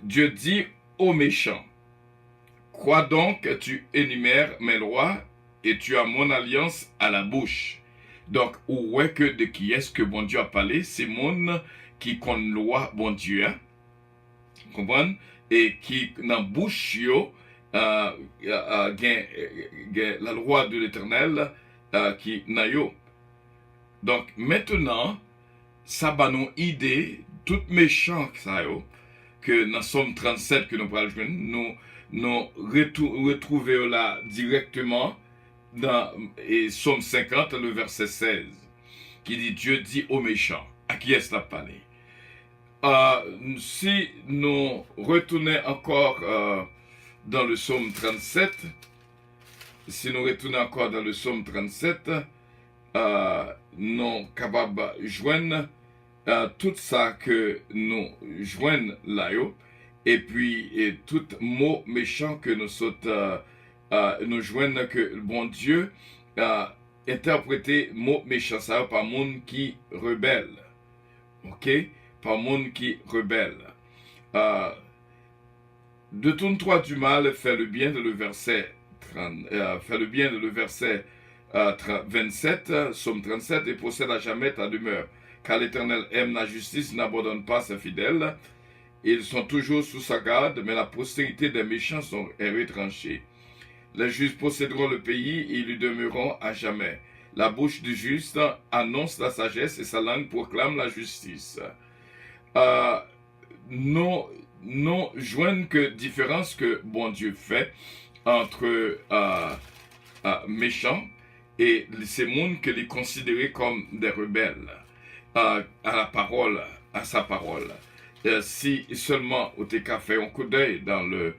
Dieu dit aux méchants, crois donc que tu énumères mes lois et tu as mon alliance à la bouche. Donc, où est que de qui est-ce que bon Dieu a parlé? C'est mon qui connaît loi bon Dieu, hein? Comprenez? Et qui dans bouche yo, la loi de l'Éternel, qui n'a yo. Donc maintenant, ça va nous idée, tout méchant ça yo, que dans Somme 37 que nous parlons, nous retrouver là directement dans et Somme 50, le verset 16, qui dit Dieu dit aux méchants. À qui est-ce la parlé? Si nous retournons encore dans le Somme 37, nous capables de joindre tout ça que nous joignons là-haut, et puis tout mot méchant que nous nous joignons, que le bon Dieu interprété mot méchant ça par monde qui rebelle. Ok? Par monde qui rebelle. Détourne-toi du mal, fais le bien de le verset 27, Somme 37, et possède à jamais ta demeure. Car l'Éternel aime la justice, n'abandonne pas ses fidèles. Ils sont toujours sous sa garde, mais la postérité des méchants est retranchée. Les justes posséderont le pays, et ils lui demeureront à jamais. La bouche du juste annonce la sagesse, et sa langue proclame la justice. Non joignent que différence que bon Dieu fait entre méchants et ces mondes que les considérer comme des rebelles à la parole, à sa parole. Si seulement au TK fait un coup d'œil dans le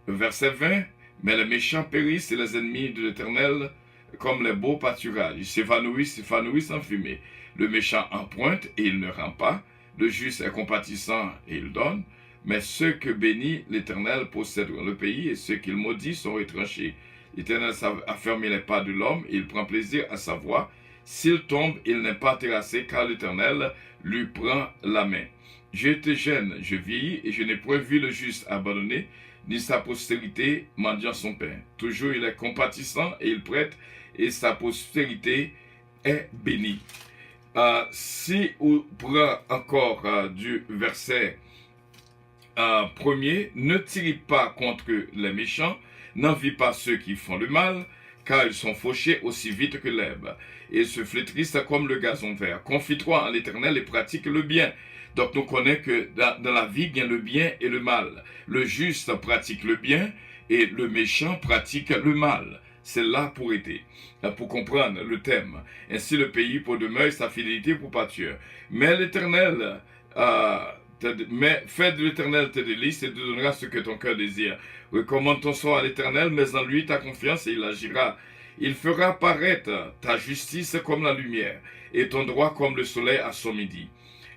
verset 20, mais les méchants périssent et les ennemis de l'Éternel comme les beaux pâturages. Ils s'évanouissent en fumée. Le méchant emprunte et il ne rend pas. Le juste est compatissant et il donne. Mais ceux que bénit l'Éternel posséderont le pays et ceux qu'il maudit sont retranchés. L'Éternel a fermé les pas de l'homme et il prend plaisir à sa voix. S'il tombe, il n'est pas terrassé car l'Éternel lui prend la main. J'étais jeune, je vieillis et je n'ai point vu le juste abandonné, ni sa postérité mendiant son pain. Toujours il est compatissant et il prête et sa postérité est bénie. Si on prend encore du verset premier, ne tirez pas contre les méchants, n'envie pas ceux qui font le mal, car ils sont fauchés aussi vite que l'herbe, et se flétrissent comme le gazon vert. Confie-toi en l'Éternel et pratique le bien. Donc nous connaissons que dans la vie, il y a le bien et le mal. Le juste pratique le bien et le méchant pratique le mal. C'est là pour comprendre le thème. Ainsi le pays pour demeurer sa fidélité pour pâture. Mais l'Éternel, mais fais de l'Éternel tes délices et te donnera ce que ton cœur désire. Recommande ton sort à l'Éternel, mais en lui ta confiance et il agira. Il fera paraître ta justice comme la lumière et ton droit comme le soleil à son midi.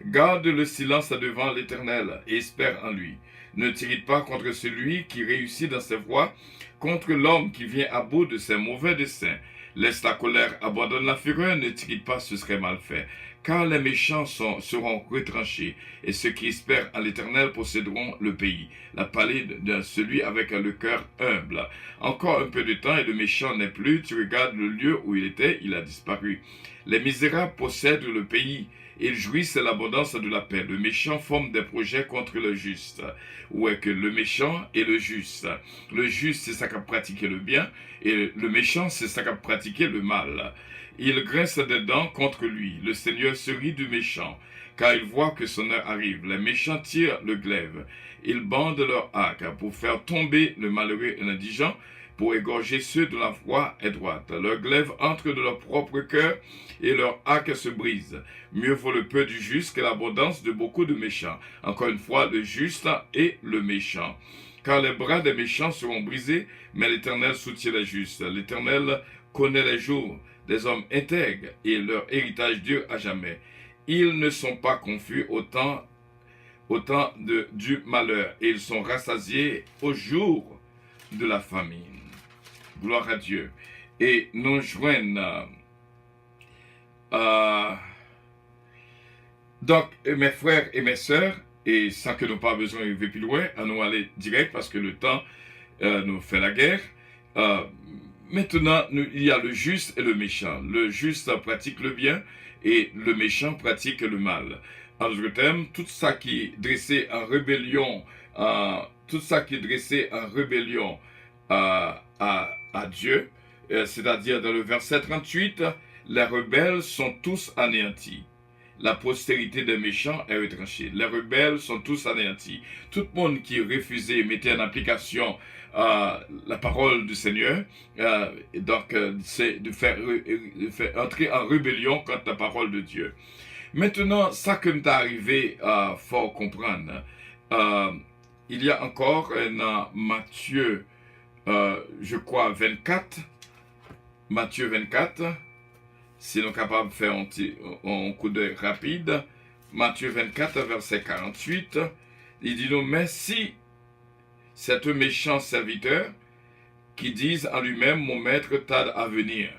Garde le silence devant l'Éternel et espère en lui. Ne t'irrite pas contre celui qui réussit dans ses voies, contre l'homme qui vient à bout de ses mauvais desseins. Laisse ta colère, abandonne la fureur, ne t'irrite pas, ce serait mal fait. Car les méchants seront retranchés, et ceux qui espèrent en l'Éternel posséderont le pays. La palais de celui avec le cœur humble. Encore un peu de temps et le méchant n'est plus, tu regardes le lieu où il était, il a disparu. Les misérables possèdent le pays, ils jouissent l'abondance de la paix. Le méchant forme des projets contre le juste. Où est que le méchant et le juste? Le juste, c'est ça qui a pratiqué le bien, et le méchant, c'est ça qui a pratiqué le mal. Il grince des dents contre lui. Le Seigneur se rit du méchant, car il voit que son heure arrive. Les méchants tirent le glaive. Ils bandent leur arc pour faire tomber le malheureux et l'indigent, pour égorger ceux dont la voie est droite. Leur glaive entre de leur propre cœur et leur arc se brise. Mieux vaut le peu du juste que l'abondance de beaucoup de méchants. Encore une fois, le juste et le méchant. Car les bras des méchants seront brisés, mais l'Éternel soutient les justes. L'Éternel connaît les jours des hommes intègres et leur héritage dure à jamais. Ils ne sont pas confus au temps du malheur et ils sont rassasiés au jour de la famine. Gloire à Dieu. Et nous joignons donc mes frères et mes sœurs, et sans que nous pas besoin d'arriver plus loin, à nous aller direct parce que le temps nous fait la guerre. Maintenant, il y a le juste et le méchant. Le juste pratique le bien et le méchant pratique le mal. En d'autres termes, tout ça qui est dressé en rébellion, à Dieu, c'est-à-dire dans le verset 38, les rebelles sont tous anéantis. La postérité des méchants est retranchée. Les rebelles sont tous anéantis. Tout le monde qui refusait mettait en application la parole du Seigneur, c'est de faire entrer en rébellion contre la parole de Dieu. Maintenant, ça que m'est arrivé, faut comprendre. Il y a encore dans Matthieu, je crois, 24. Matthieu 24. Si nous sommes capables de faire un coup d'œil rapide. Matthieu 24, verset 48. Il dit nous, mais si c'est un méchant serviteur qui dise en lui-même, mon maître tarde à venir.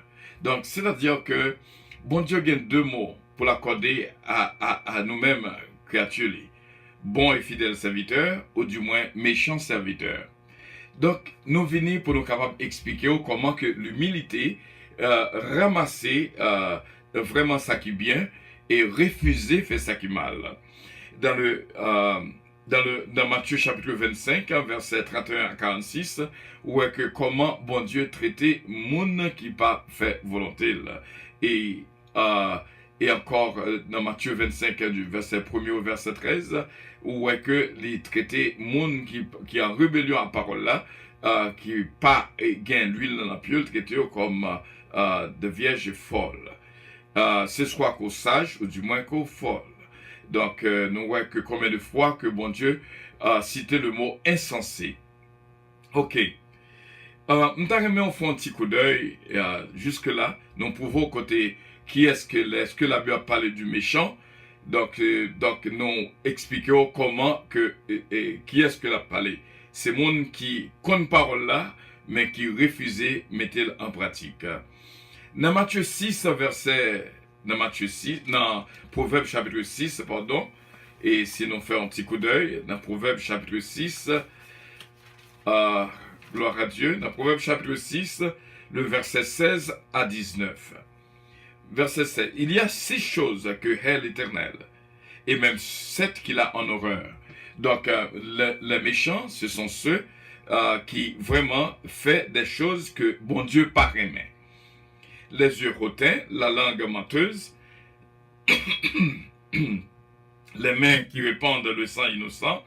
Donc, c'est-à-dire que bon Dieu a deux mots pour l'accorder à nous-mêmes, créatures. Bon et fidèle serviteur, ou du moins méchant serviteur. Donc, nous venons pour nous capables d'expliquer comment que l'humilité, ramasser vraiment ça qui est bien et refuser faire ça qui est mal. Dans Matthieu chapitre 25, verset 31 à 46, où est que comment bon Dieu traitait moun qui pas fait volonté. Et encore dans Matthieu 25, du verset 1er au verset 13, où est que les traités moun qui en rébellion à parole là, qui pas gain l'huile dans la piole, traités comme de vierges folles. C'est soit qu'au sage, ou du moins qu'au folle. Donc, nous voyons que combien de fois que bon Dieu a cité le mot insensé. Ok. Nous avons fait un petit coup d'œil. Jusque-là, nous pouvons côté qui est-ce que la Bible a parlé du méchant. Donc nous expliquons comment qui est-ce que l'a parlé. C'est monde qui connaît parole là, mais qui refusait de mettre en pratique. Dans Matthieu 6, dans Proverbe chapitre 6, pardon, et si nous faisons un petit coup d'œil, dans Proverbe chapitre 6, gloire à Dieu, dans Proverbe chapitre 6, le verset 16 à 19. Verset 7, il y a 6 choses que hait l'Éternel, et même 7 qu'il a en horreur. Donc, les méchants, ce sont ceux qui vraiment font des choses que bon Dieu pas aimé. Les yeux hautains, la langue menteuse, les mains qui répandent le sang innocent,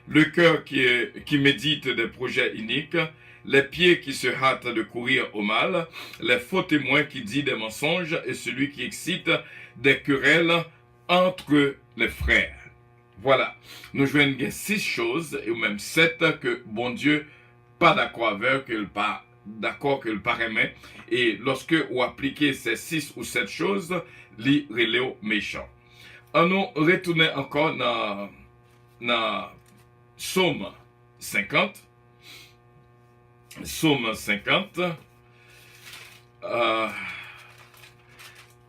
le cœur qui médite des projets iniques, les pieds qui se hâtent de courir au mal, les faux témoins qui disent des mensonges et celui qui excite des querelles entre les frères. Voilà, nous jouons 6 choses, ou même 7 que bon Dieu pas d'accord avec, que pas d'accord que le pareil, et lorsque vous appliquez ces 6 ou 7 choses, les relève méchants. On nous retourne encore dans Psaume 50. Psaume 50.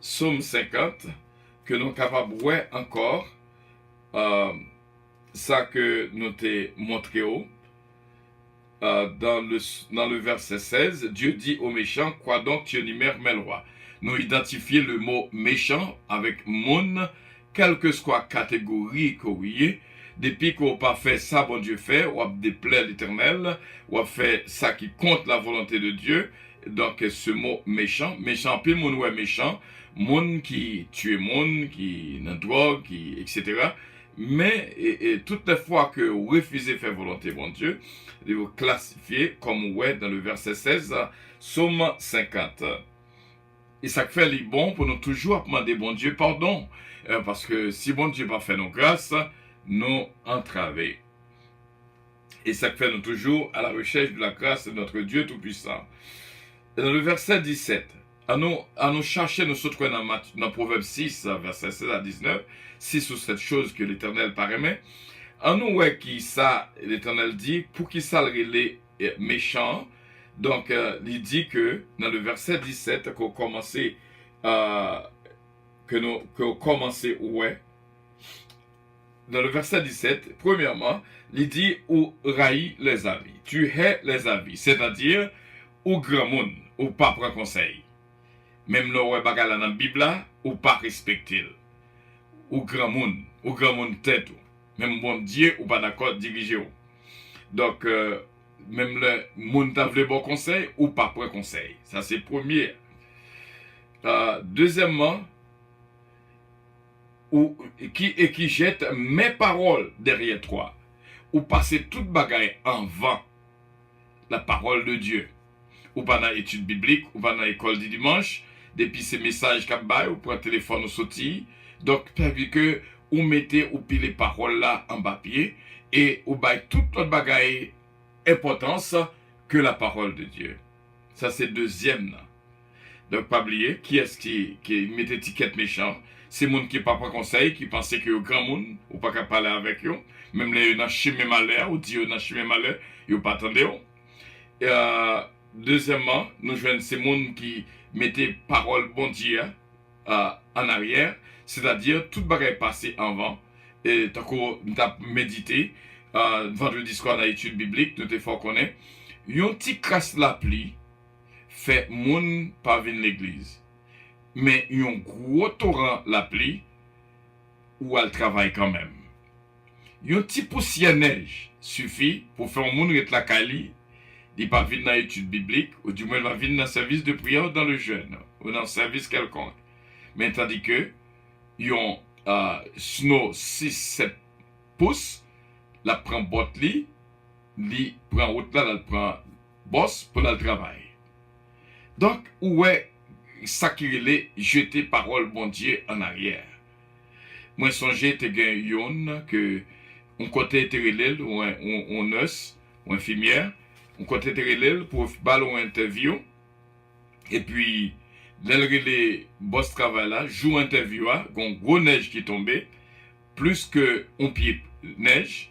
Psaume 50, que nous sommes capables de voir encore, ça que nous t'ai montré haut. Dans le verset 16, Dieu dit aux méchants, quoi donc tu énumères mes lois. Nous identifions le mot méchant avec mon, quelle que soit catégorie que vous ayez, depuis qu'on n'a pas fait ça, bon Dieu fait, ou a déplaire l'Éternel, ou a fait ça qui compte la volonté de Dieu. Donc ce mot méchant, puis mon ouais méchant, mon qui tue mon, qui n'a drogue, etc. Mais toutes les fois que vous refusez de faire volonté bon Dieu, vous classifiez comme ouais dans le verset 16, Psaume 50. Et ça fait les bon pour nous toujours demander bon Dieu pardon, parce que si bon Dieu n'a pas fait nos grâces, nous entraver. Et ça fait nous toujours à la recherche de la grâce de notre Dieu Tout-Puissant. Dans le verset 17, à nous chercher, nous sommes dans Proverbe 6, verset 16 à 19, 6 ou 7 choses que l'Éternel paraît. À nous, ouais, qui ça, l'Éternel dit, pour qui ça les méchants. Donc, il dit que dans le verset 17, qu'on commence, ouais. Dans le verset 17, premièrement, il dit, ou raï les avis. Tu hais les avis, c'est-à-dire, ou grand monde, ou pas prendre conseil. Même le ouais bagala dans la Bible, ou pas respecter. Ou grand monde tête. Même bon Dieu, ou pas d'accord diriger. Donc, même le monde t'a voulu bon conseil ou pas prendre conseil. Ça c'est premier. Deuxièmement, qui jette mes paroles derrière toi, ou passer toute bagaille en vain la parole de Dieu, ou pas dans l'étude biblique, ou pas dans l'école du dimanche, depuis ces messages qu'a bail, ou pour un téléphone ou sorti. Donc, vu que ou mettez ou pile les paroles là en papier, et ou bail toute autre bagaille importance que la parole de Dieu. Ça c'est deuxième. Donc, pas oublier, qui est-ce qui met étiquette méchant? C'est les gens qui ne pas conseil, qui pensent que le grand monde, ou pas qu'à parler avec eux. Même les gens qui ont malheur, ou qui ont chemin malheur, ils n'ont pas attendu. Deuxièmement, nous jouons ces gens qui mettent parole bon Dieu en arrière, c'est-à-dire tout bagaille passé avant. Et tant qu'on a médité, vendredi soir dans l'étude biblique, nous devons connaître, un petit crasse la pluie fait moun pas venir l'église. Mais un gros torrent la pluie ou elle travaille quand même. Un petit poussière neige suffit pour faire moun être la kali, il pas venir dans l'étude biblique ou du moins il va venir dans le service de prière ou dans le jeûne ou dans le service quelconque. Mais tandis que un snow 6-7 pouces, la prend botte li prend route là, elle prend boss pour le travail. Donc, où est ça qui est jeter parole bon Dieu en arrière? Moi, songez te gen yon que on côté terelel ou un nurse ou infirmière, on côté terelel pour ballon interview et puis les boss travail là, joue interview là, gon gros neige qui tombait plus que on pied neige.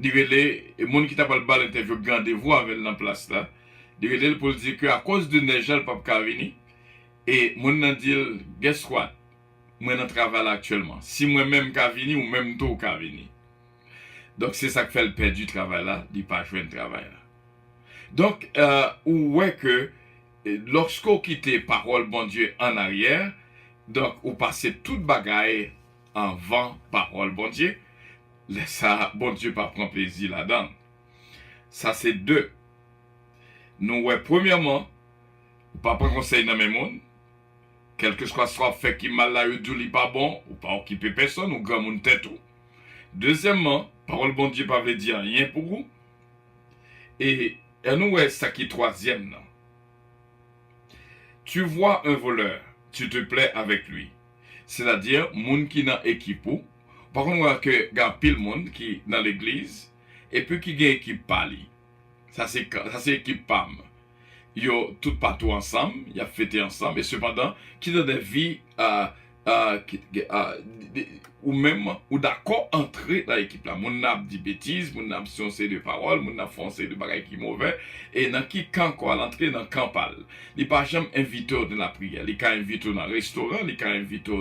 Les gens qui t'a pas le bal interview gardez-vous avec la place là. Les pour dire que à cause de neige elle pas venir et mon nan dit guess what? Moi dans travail actuellement. Si moi même ka venir ou même toi ka venir. Donc c'est ça qui fait le perdre du travail là, il pas joindre travail là. Donc ou ouais que lorsqu'on quitte parole bon Dieu en arrière, donc on passe toute bagaille en vent parole bon Dieu. Ça, bon Dieu, pas prendre plaisir là-dedans. Ça, c'est deux. Nous, ouais, premièrement, pas prendre conseil dans mes mondes. Quel que soit fait qui mal là, il pas bon, ou pas occuper personne, ou grand monde tête tout. Deuxièmement, parole bon Dieu, pas veut dire rien pour vous. Et nous, ouais, ça qui est troisième, non. Tu vois un voleur, tu te plais avec lui. C'est-à-dire, monde qui n'a équipe ou, par contre, il y a pile monde qui dans l'église et puis qui a équipe pali. Ça c'est équipe PAM. Ils ont tout partout ensemble, ils ont fêté ensemble et cependant qui dans des vies ou même ou d'accord entrer dans l'équipe là. Mon n'a dit bêtises, mon n'a foncé de paroles, mon n'a foncé de bagaille qui mauvais et dans qui camp quoi l'entrée dans campal. Il pas jamais invité dans la prière, il ca invité dans restaurant, il ca invité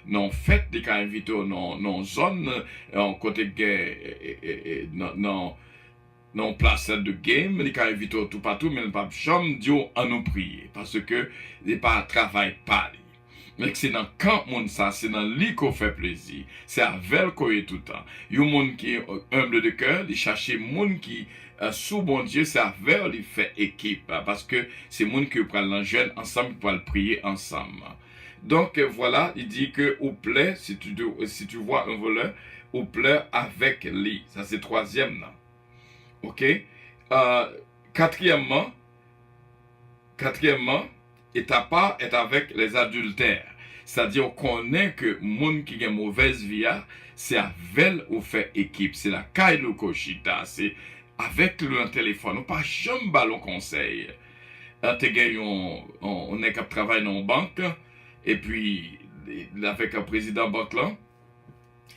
dans fête, il ca invité dans zone en côté non place de game, il ca invité tout partout mais pas jamais Dieu en nous prier parce que il pas travail pas. Mais c'est dans quand monde ça, c'est dans lui qu'on fait plaisir. C'est avec qu'on est tout le temps. Il y a un monde qui est humble de cœur, il cherche monde qui sous bon Dieu, c'est avec lui fait équipe parce que c'est monde qui prend l'enjeune ensemble pour le prier ensemble. Donc voilà, il dit que au plaît si tu vois un voleur, au plaît avec lui. Ça c'est troisième là. OK? Quatrièmement, étape pas est avec les adultères. C'est-à-dire qu'on connaît que le monde qui a mauvaise vie, c'est avec ou fait équipe. C'est la caille le cochita. C'est avec le téléphone. On pas jamais ballon conseil. On est qui travaille dans une banque. Et puis, avec un président banque là.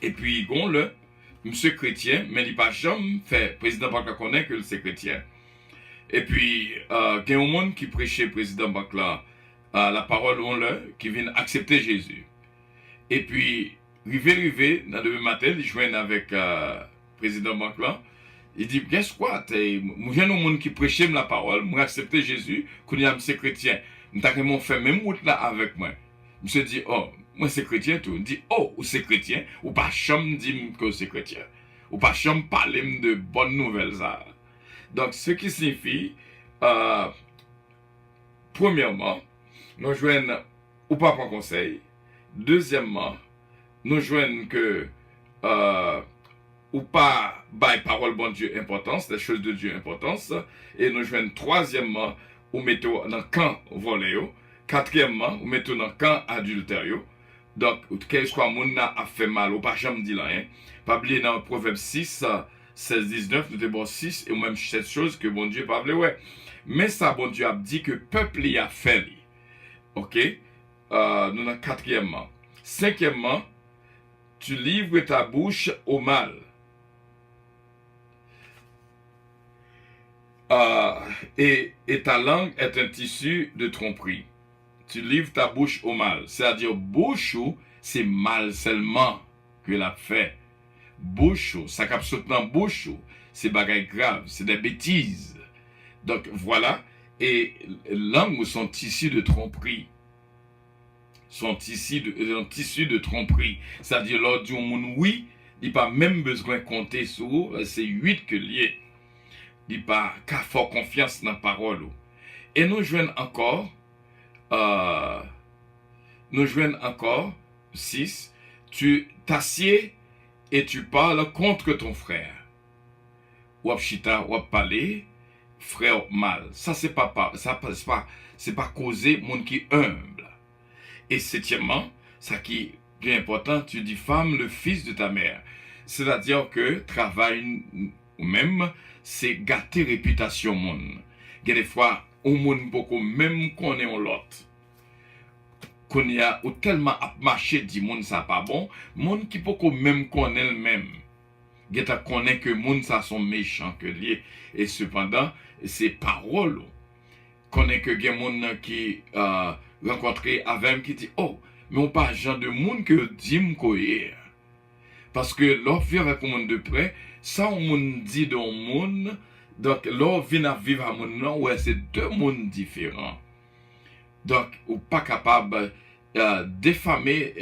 Et puis, on le monsieur chrétien, mais il pas jamais fait président banque là connaît que c'est chrétien. Et puis, il y a un monde qui prêchait président banque là. La parole on le qui vient accepter Jésus. Et puis rivé dans le matin, il joint avec président banque là. Il dit guess what? Moi j'ai un monde qui prêchait la parole, moi accepter Jésus, qu'on y a monsieur chrétien. M'ta vraiment fait même route là avec moi. Monsieur dit oh, moi c'est chrétien tout. Il dit oh, ou c'est chrétien, ou pas chambre dit que c'est chrétien. Ou pas chambre parler de bonnes nouvelles ça. Donc, ce qui signifie, premièrement, nous joignons ou pas prendre conseil. Deuxièmement, nous joignons que ou pas bail parole bon Dieu importance, des choses de Dieu importance. Et nous joignons troisièmement, ou mettons dans le camp voléo. Quatrièmement, ou mettons dans le camp adultère. Donc, quel soit moun a fait mal, ou pas jamais dit rien. Pas oublier dans Proverbe 6, 16, 19, nous devons 6, et même 7 choses que bon Dieu pas oublié, ouais. Mais ça, bon Dieu a dit que peuple y a fait. Ok? Nous dans quatrièmement. Cinquièmement, tu livres ta bouche au mal. Et ta langue est un tissu de tromperie. Tu livres ta bouche au mal. C'est-à-dire, bouche, c'est mal seulement que l'a fait. Bouche, ça capte dans bouche, c'est bagaille grave, c'est des bêtises. Donc voilà, et langue, son tissu de tromperie. Son tissu de tromperie. C'est-à-dire, lors du monde, oui, il n'y a pas même besoin de compter sur, c'est 8 que lié. Il n'y a pas qu'à faire confiance dans la parole. Et nous jouons encore, 6, tu t'assieds et tu parles contre ton frère. Ou chita, ou parler, frère mal. Ça, c'est pas causer monde qui est humble. Et septièmement, ça qui est bien important, tu diffames le fils de ta mère. C'est-à-dire que travail ou même, c'est gâter réputation monde. Il y a des fois, au monde beaucoup même qu'on est en l'autre. Qu'on y a ou tellement à marcher dit monde ça pas bon, monde qui beaucoup même connaît le même. Il connaît que monde ça sont méchants que lié et cependant c'est parole. Connaît que il y a monde qui rencontré avec qui dit oh mais on pas genre de monde que dit m'koyer. Parce que l'on vit avec un monde de près, ça on monde dit dans monde, donc l'on vient à vivre à monde non ouais c'est deux mondes différents. Donc ou pas capable défamer,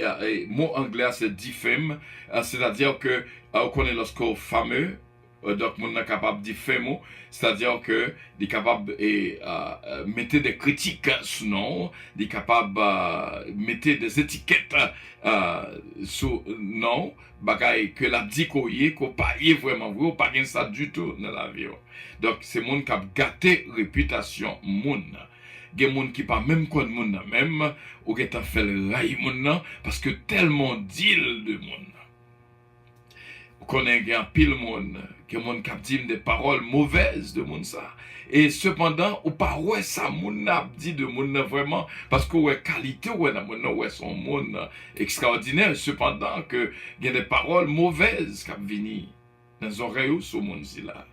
mot anglais c'est diffame, c'est-à-dire que on connaît lorsqu'on fameux, donc on est capable de diffamer, c'est-à-dire que il est capable de mettre des critiques sur non, il est capable de mettre des étiquettes sur non, bagaille que la dit qu'on pas y est vraiment vrai, ou pas gain ça du tout dans la vie. Donc c'est monde qui a gâté réputation monde. Il y a des gens qui pas même quoi de monde même ou qui t'a fait le rail monde parce que tellement deal de monde. On connaît un pile monde, qui monde qui dit des paroles mauvaises de monde ça. Et cependant, ou pas ouais ça monde a dit de monde vraiment parce que ouais qualité ouais dans monde ouais son monde extraordinaire cependant que il y a des paroles mauvaises qui viennent dans les oreilles sur monde là.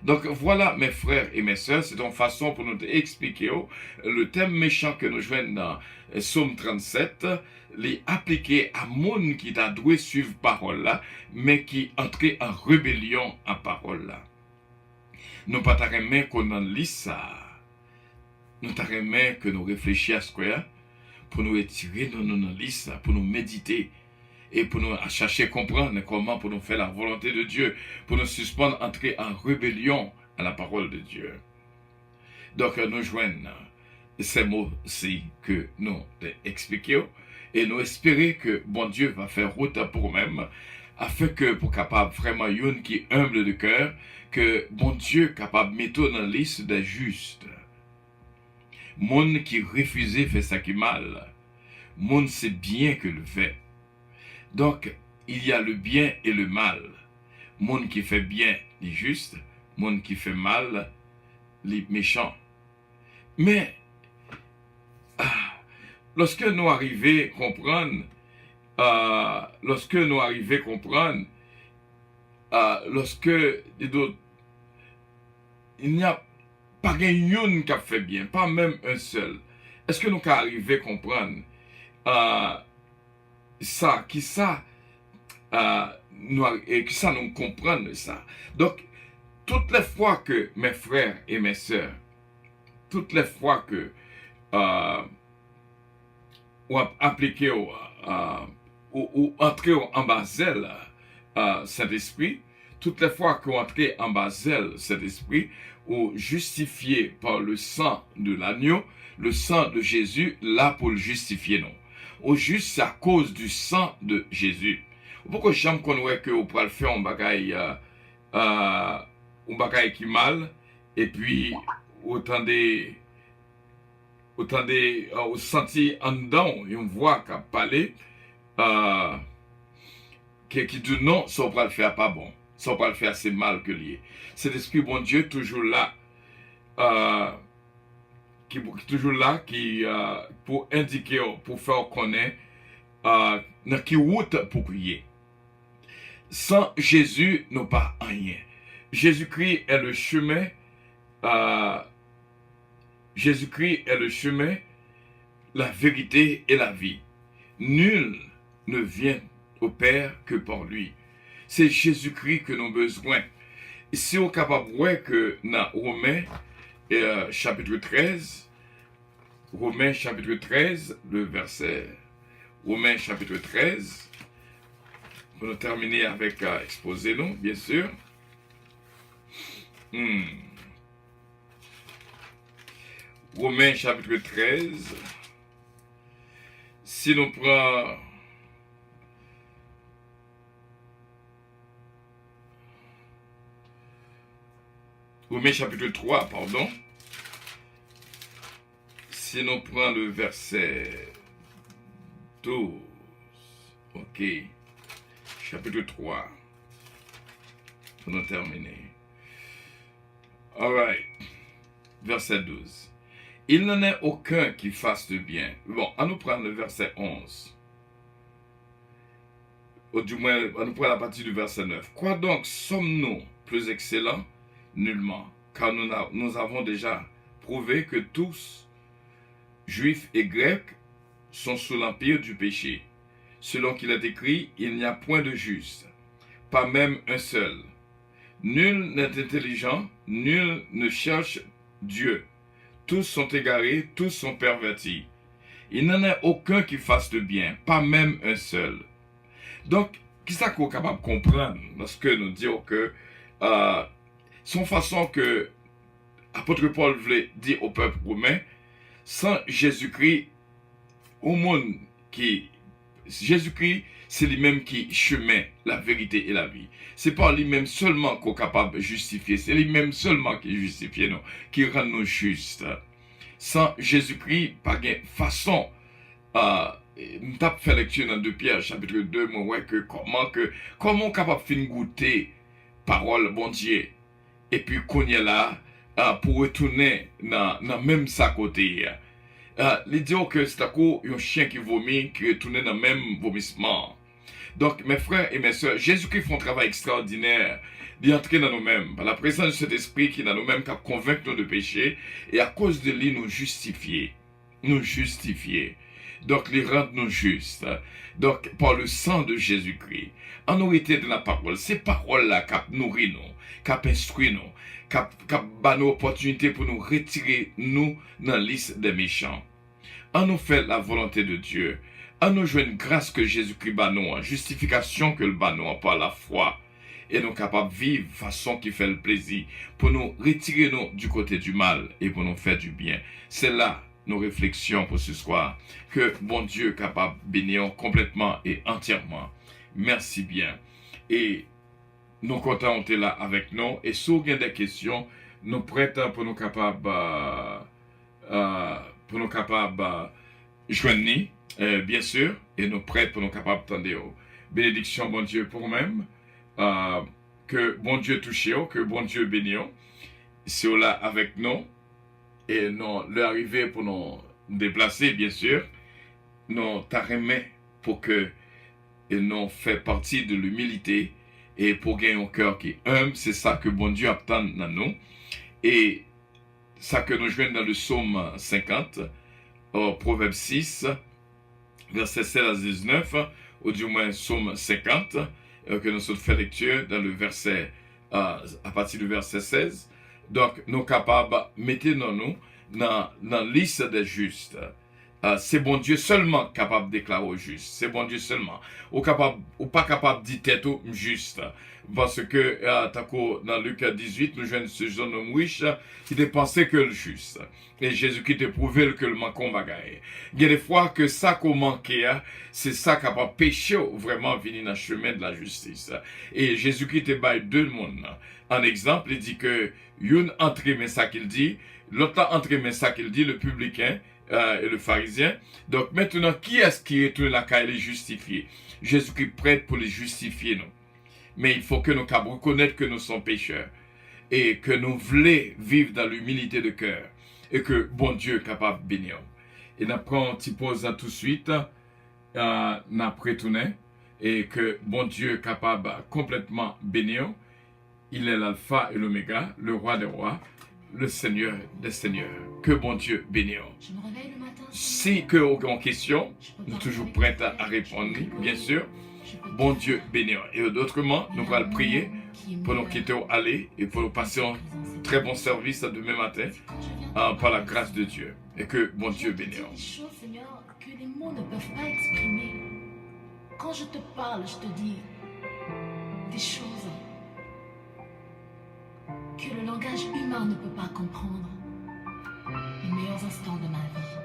Donc voilà mes frères et mes sœurs, c'est une façon pour nous expliquer le thème méchant que nous jouons dans Psaume 37, les appliquer à monde qui t'a doué suivre parole là, mais qui entrait en rébellion à parole là. Nous pas t'arrêter qu'on en lit ça, nous t'arrêter que nous réfléchissions à ce qu'il y a, pour nous étirer dans nos listes, pour nous méditer. Et pour nous chercher à comprendre comment pour nous faire la volonté de Dieu, pour nous suspendre, entrer en rébellion à la parole de Dieu. Donc nous joignons ces mots-ci que nous expliquons et nous espérons que bon Dieu va faire route pour nous-mêmes afin que pour capable vraiment une qui est humble de cœur, que bon Dieu capable de mettre dans la liste des justes. Monde qui refusait fait ça qui mal. Monde c'est bien que le fait. Donc, il y a le bien et le mal. Monde qui fait bien, les justes. Monde qui fait mal, les méchants. Mais, lorsque nous arrivons à comprendre, lorsque il n'y a pas une qui a fait bien, pas même un seul. Est-ce que nous arrivons à comprendre ça, qui ça, nous comprenons ça. Donc, toutes les fois que mes frères et mes sœurs, toutes les fois que on a appliqué ou entré en Basel Saint-Esprit, Toutes les fois qu'on entrait en Basel, cet esprit, ou justifié par le sang de l'agneau, le sang de Jésus, là pour le justifier, non. Au juste, c'est à cause du sang de Jésus. Pourquoi j'aime qu'on voit que on peut le faire un bagaille qui mal, et puis autant des senti en dedans, une voix qui a parlé, qui dit non, ça on va le faire pas bon, ça on va le faire c'est mal que lié. Cet esprit bon Dieu toujours là, qui pour indiquer, pour faire connaître dans qui route pour crier. Sans Jésus, nous pas rien. Jésus-Christ est le chemin. Jésus-Christ est le chemin, la vérité et la vie. Nul ne vient au Père que par lui. C'est Jésus-Christ que nous avons besoin. Si on est capable de voir que dans Romains chapitre 13, Romains chapitre 13, le verset, Romains chapitre 13, pour nous terminer avec exposé nous, bien sûr. Romains chapitre 13. Si nous prenons Romains chapitre 3, pardon. Si nous prenons le verset 12. Ok. Chapitre 3. Pour nous terminer. Alright. Verset 12. Il n'en est aucun qui fasse de bien. Bon, on nous prend le verset 11. Ou du moins, on nous prend la partie du verset 9. Quoi donc sommes-nous plus excellents? Nullement. Car nous avons déjà prouvé que tous, juifs et grecs, sont sous l'empire du péché. Selon qu'il est écrit, il n'y a point de juste, pas même un seul. Nul n'est intelligent, nul ne cherche Dieu. Tous sont égarés, tous sont pervertis. Il n'en a aucun qui fasse de bien, pas même un seul. Donc, qu'est-ce qu'on est capable de comprendre lorsque nous disons que son façon que l'apôtre Paul voulait dire au peuple romain, sans Jésus-Christ, au monde qui... Jésus-Christ, c'est lui-même qui chemin, la vérité et la vie. C'est pas lui-même seulement qu'on est capable de justifier, c'est lui-même seulement qui justifie nous, qui rend nous justes. Sans Jésus-Christ, pas de façon, nous avons fait lecture dans 2 Pierre, chapitre 2, moi, ouais, que comment on est capable de goûter parole, bon Dieu, et puis qu'on est là, pour retourner dans même sa côté. L'idée que c'est un chien qui vomit, qui retourne dans le même vomissement. Donc, mes frères et mes sœurs, Jésus-Christ fait un travail extraordinaire d'entrer dans nous-mêmes, par la présence de cet esprit qui est dans nous-mêmes, qui a convaincu nous de péché, et à cause de lui, nous justifier. Nous justifier. Donc, les rendre nous justes. Donc, par le sang de Jésus-Christ, en nourriture de la parole, ces paroles-là qui nourrissent nous, qui instruisent nous, qui donnent nos opportunités pour nous retirer, nous, dans la liste des méchants. En nous fait la volonté de Dieu, en nous jouer une grâce que Jésus-Christ bat nous, justification que le bat nous par la foi, et nous capables de vivre façon qui fait le plaisir, pour nous retirer nous du côté du mal et pour nous faire du bien. C'est là nos réflexions pour ce soir, que bon Dieu est capable de bénir complètement et entièrement. Merci bien. Et nous comptons là avec nous, et si vous avez des questions, nous prêtons pour nous capables joindre, bien sûr, et nous prêtons pour nous capables d'attendre. Bénédiction, bon Dieu, pour nous-mêmes. Que bon Dieu touche, que bon Dieu bénisse. C'est là avec nous. Et nous l'arrivée pour nous déplacer, bien sûr. Nous t'arrêtons pour que nous fassions partie de l'humilité et pour gagner un cœur qui est humble. C'est ça que bon Dieu attend dans nous. Et ça que nous jouons dans le psaume 50, au Proverbe 6, verset 16 à 19, ou du moins psaume 50, que nous sommes fait lecture dans le verset, à partir du verset 16. Donc, nous sommes capables de mettre nous dans la liste des justes. c'est bon Dieu seulement capable de déclarer au juste. C'est bon Dieu seulement. Ou pas capable de dire tête ou juste. Parce que, dans Luc 18, nous jouons ce jeune homme riche qui dépensait que le juste. Et Jésus-Christ te prouvé que le manquant bagaille. Il y a des fois que ça qu'on manquait, c'est ça qui a pas péché vraiment venir dans le chemin de la justice. Et Jésus-Christ te baille deux mondes. En exemple, il dit que une entrée, mais ça qu'il dit, l'autre entrée, mais ça qu'il dit, le publicain, et le pharisien. Donc maintenant, qui est-ce qui est là qu'à les justifier? Jésus-Christ prête pour les justifier, non? Mais il faut que nous reconnaître que nous sommes pécheurs et que nous voulons vivre dans l'humilité de cœur et que bon Dieu est capable de bénir. Et nous prenons un petit pause tout de suite, nous retournons et que bon Dieu est capable de complètement bénir. Il est l'alpha et l'oméga, le roi des rois, le Seigneur des seigneurs. Que bon Dieu bénisse. Si que aucune question, nous sommes toujours prêts à répondre, bien sûr. Bon Dieu bénisse. Et autrement, nous allons prier pour nous quitter au aller et pour nous passer un très bon service demain matin par la grâce de Dieu. Et que bon Dieu bénisse. Des choses, Seigneur, que les mots ne peuvent pas exprimer. Quand je te parle, je te dis des choses que le langage humain ne peut pas comprendre. Les meilleurs instants de ma vie.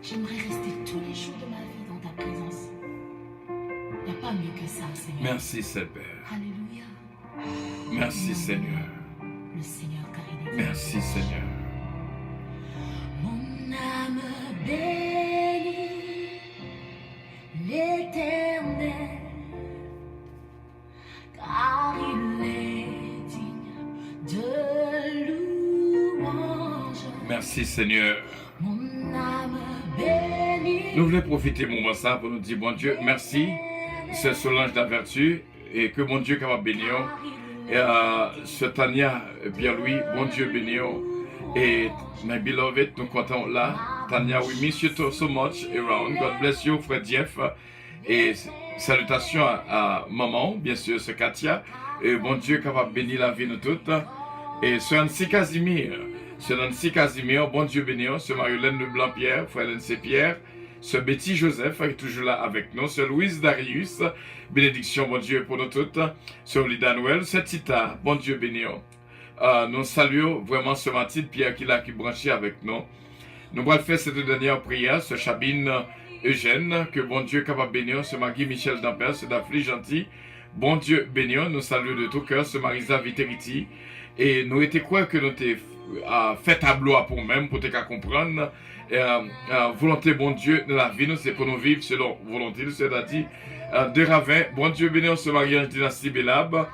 J'aimerais rester tous les jours de ma vie dans ta présence. Il n'y a pas mieux que ça, Seigneur. Merci, Seigneur. Alléluia. Merci, Seigneur. Le Seigneur, car il est Merci, Seigneur. Mon âme bénit l'Éternel, car il est digne de louange. Merci, Seigneur. Mon âme bénit. Nous voulons profiter de moment ça pour nous dire, bon Dieu, merci. C'est Solange de la Vertu et que bon Dieu capable de bénir. Et ce Tania, Pierre-Louis, bon Dieu bénir. Et my beloved, nous comptons là. Tania, we miss you so much around. God bless you, frère Jeff. Et salutations à maman, bien sûr, c'est Katia. Et bon Dieu capable de bénir la vie de toutes. Et ce Nancy Casimir. Ce Nancy Casimir, bon Dieu bénir. Ce Marie-Hélène Leblanc-Pierre, frère Nancy Pierre. Ce Betty Joseph est toujours là avec nous. Ce Louise Darius, bénédiction, bon Dieu, pour nous toutes. Ce Lida Noël, ce Tita, bon Dieu bénir. Nous saluons vraiment ce Mathilde Pierre qui est là, qui est branché avec nous. Nous allons faire cette dernière prière, ce Chabine Eugène, que bon Dieu est capable de bénir. Ce Magui Michel Dampère, ce Daphne Gentil, bon Dieu bénir. Nous saluons de tout cœur ce Marisa Viteriti. Et nous étions quoi que nous avons fait tableau pour nous-mêmes, pour te comprendre. Volonté, bon Dieu, de la vie, nous, c'est pour nous vivre selon volonté, c'est-à-dire de Ravin, bon Dieu béni, ce mariage dynastie Bélab,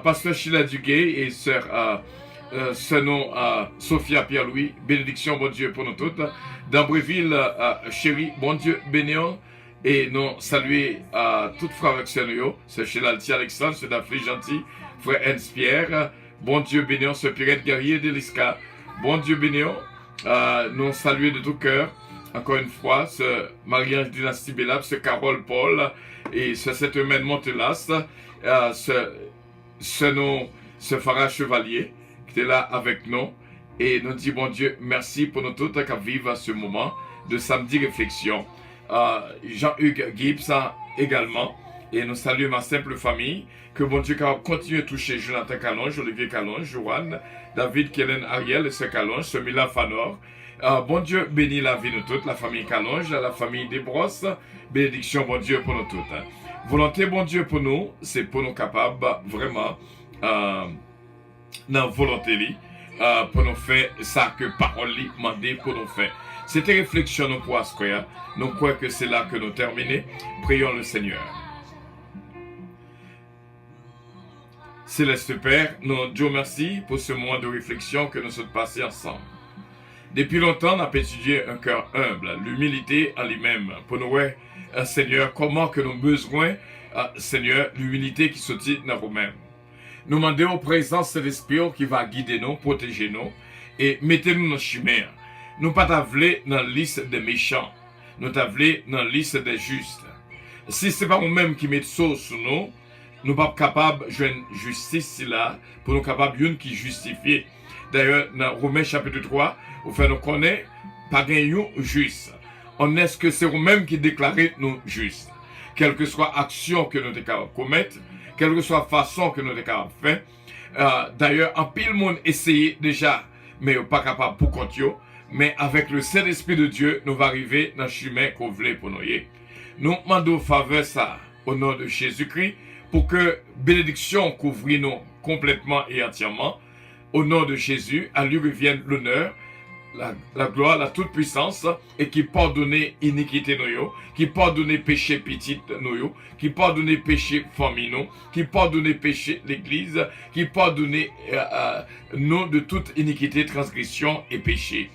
pasteur Sheila Duguay et sœur nom Sophia Pierre-Louis, bénédiction, bon Dieu, pour nous toutes. D'Ambréville, chérie, bon Dieu béni, et nous saluer toutes frères avec sœur, c'est Sheila Alexandre, c'est Daphne Gentil, frère Hans Pierre, bon Dieu béni, ce Pirate Guerrier de l'Isca, bon Dieu béni. Nous saluer de tout cœur, encore une fois, ce mariage dynastie Bélab, ce Carole Paul, et ce cette humaine Montelas, ce Farah Chevalier, qui est là avec nous, et nous dit, bon Dieu, merci pour nous tous qui vivent à ce moment de samedi réflexion. Jean-Hugues Gibbs également, et nous saluons ma simple famille, que bon Dieu continue à toucher Jonathan Calonge, Olivier Calonge, Joanne, David, Kellen, Ariel, et ce Calonge, ce Milan Fanor. Bon Dieu bénit la vie de toutes, la famille Calonge, la famille Desbrosses. Bénédiction, bon Dieu, pour nous toutes. Volonté, bon Dieu, pour nous, c'est pour nous capables, vraiment, dans volonté, pour nous faire ça que parole demandé pour nous faire. C'était réflexion nous pour Ascoya. Nous croyons que c'est là que nous terminons. Prions le Seigneur. Céleste Père, nous Dieu merci pour ce moment de réflexion que nous sommes passés ensemble. Depuis longtemps, nous avons étudié un cœur humble, l'humilité en lui-même. Pour nous, Seigneur, comment que nous avons besoin, Seigneur, l'humilité qui se tient dans nous-mêmes. Nous demandons aux présences de l'Esprit qui va guider nous, protéger nous et mettez-nous dans le chemin. Nous ne pas t'avler dans la liste des méchants, nous t'avler dans la liste des justes. Si ce n'est pas nous-mêmes qui mettons ça sur nous, nous ne sommes pas capables de jouer une justice là, pour nous capables d'une qui justifie. D'ailleurs, dans Romains chapitre 3, vous faites nous connaître pas gagnons juste. On est ce que c'est vous-même qui déclarez nous justes. Quelle que soit action que nous sommes capables de commettre, quelle que soit façon que nous sommes capables de faire. D'ailleurs, en pile monde essayer déjà, mais pas capable pour compte. Mais avec le Saint-Esprit de Dieu, nous va arriver dans le chemin qu'on voulait pour nous. Nous demandons faveur ça au nom de Jésus-Christ pour que bénédiction couvre nous complètement et entièrement. Au nom de Jésus, à lui revienne l'honneur, la gloire, la toute puissance, et qui pardonne iniquité nous, qui pardonne péché petit nous, qui pardonne péché famille nous, qui pardonne péché l'église, qui pardonne nous de toute iniquité, transgression et péché.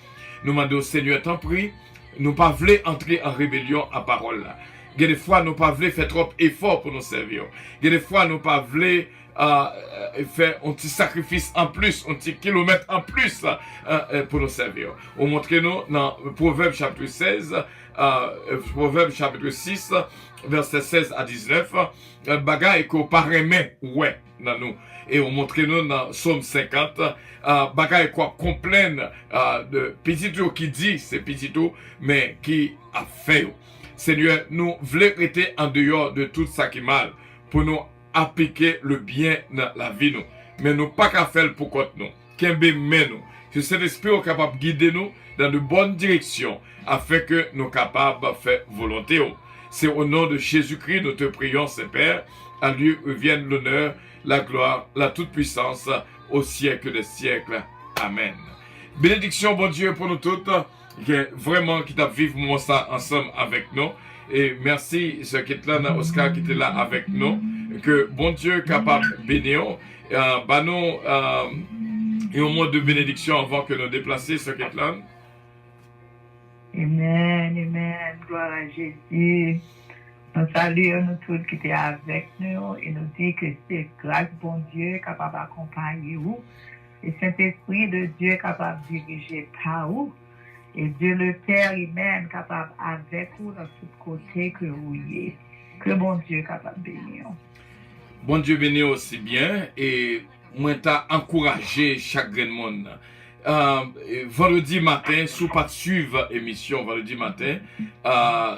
Nous demandons au Seigneur, t'en prie, nous pas voulons entrer en rébellion à parole là. Il y a des fois, nous pas voulons faire trop d'efforts pour nous servir. Il y a des fois, nous pas voulons faire un petit sacrifice en plus, un petit kilomètre en plus pour nous servir. On montre nous dans Proverbe chapitre 16, Proverbe chapitre 6, verset 16 à 19, bagaille qu'on paraît ouais dans nous. Et on montre nous dans Psaume 50, bagaille qu'on complaine de petit tout qui dit c'est petit tout, mais qui a fait. Seigneur, nous voulons rester en dehors de tout ça qui est mal pour nous appliquer le bien dans la vie nous. Mais nous pas qu'à faire pour compte nous. Qu'un mais nous. Que cet esprit est capable de guider nous dans de bonnes directions afin que nous capables de faire volonté. C'est au nom de Jésus-Christ nous te prions, Saint-Père. À lui revienne l'honneur, la gloire, la toute-puissance au siècle des siècles. Amen. Bénédiction, bon Dieu, pour nous toutes. Vraiment qui t'a vivre ça ensemble avec nous. Et merci ce qui est là, Oscar qui était là avec nous. Que bon Dieu capable de bénir. Nous et au mot de bénédiction avant que nous déplacer ce qui est là. Amen, amen. Gloire à Jésus. Nous saluons nous tous qui étaient avec nous et nous disons que c'est grâce bon Dieu capable d'accompagner vous. Et Saint-Esprit de Dieu capable de diriger par vous. Et Dieu le Père lui-même capable avec vous dans tout côté que vous y êtes. Que bon Dieu capable de bénir. Bon Dieu bénit aussi bien. Et moi t'as encouragé chaque grand monde. Vendredi matin, sous pas de suivre émission vendredi matin,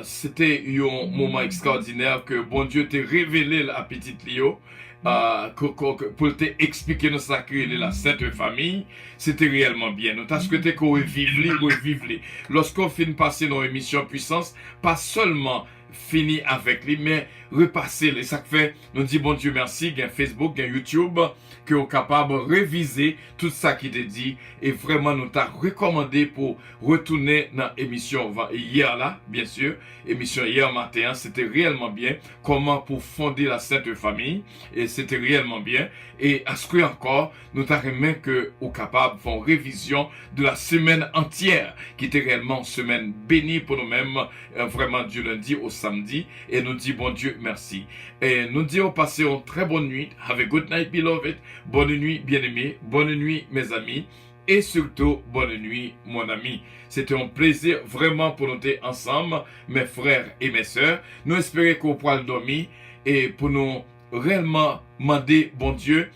c'était un moment extraordinaire que bon Dieu t'a révélé la petite Lio. Pour t'expliquer nos sacrés de la Sainte Famille, c'était réellement bien. Nous t'as souhaité qu'on revive. Lorsqu'on finit passer nos émissions puissance, pas seulement fini avec lui, mais repasser les. Ça fait, nous dit bon Dieu merci, gain Facebook, gain YouTube, que vous capable de réviser tout ça qui te dit, et vraiment nous t'a recommandé pour retourner dans l'émission hier là, bien sûr, émission hier matin, c'était réellement bien, comment pour fonder la Sainte Famille, et c'était réellement bien, et à ce que encore, nous t'a remis que vous capable de faire révision de la semaine entière, qui était réellement une semaine bénie pour nous-mêmes, vraiment du lundi au samedi, et nous dit bon Dieu merci. Et nous disons passez une très bonne nuit. Have a good night, beloved. Bonne nuit, bien-aimés. Bonne nuit, mes amis. Et surtout, bonne nuit, mon ami. C'était un plaisir vraiment pour nous être ensemble, mes frères et mes sœurs. Nous espérons qu'on pourra dormir et pour nous réellement demander, bon Dieu,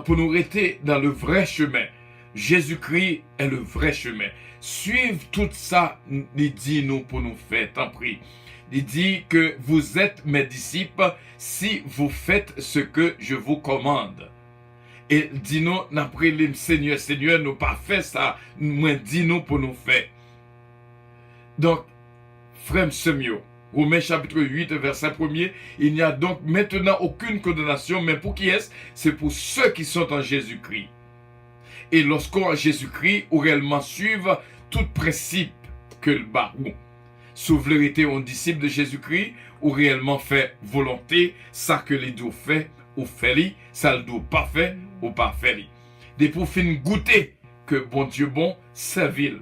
pour nous rester dans le vrai chemin. Jésus-Christ est le vrai chemin. Suivre tout ça, il dit nous pour nous faire, tant pis. Il dit que vous êtes mes disciples si vous faites ce que je vous commande. Et dis-nous, après le Seigneur, nous pas fait ça, mais dis-nous pour nous faire. Donc, frère Semio, Romains chapitre 8, verset 1er, il n'y a donc maintenant aucune condamnation, mais pour qui est-ce? C'est pour ceux qui sont en Jésus-Christ. Et lorsqu'on a Jésus-Christ, ou réellement suivre tout principe que le barou. Souveraineté en disciple de Jésus-Christ, ou réellement fait volonté, ça que les deux fait, ou fait, ça le doit pas fait, ou pas fait. Des pour fin goûter que bon Dieu bon, servile.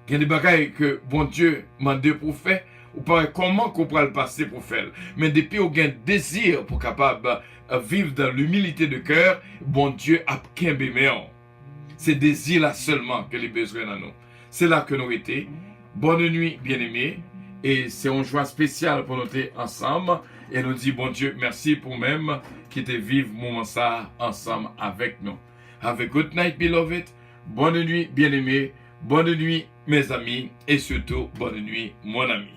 Il y a des bagailles que bon Dieu m'a dit pour faire, ou pas comment qu'on pourra le passer pour faire. Mais depuis on a un désir pour capable vivre dans l'humilité de cœur, bon Dieu a qu'un bébé. C'est désir là seulement que les besoins en nous. C'est là que nous étions. Bonne nuit, bien-aimés. Et c'est une joie spéciale pour nous être ensemble. Et nous dit, bon Dieu, merci pour même qui te vive moment ça ensemble avec nous. Have a good night, beloved. Bonne nuit, bien-aimés. Bonne nuit, mes amis, et surtout, bonne nuit, mon ami.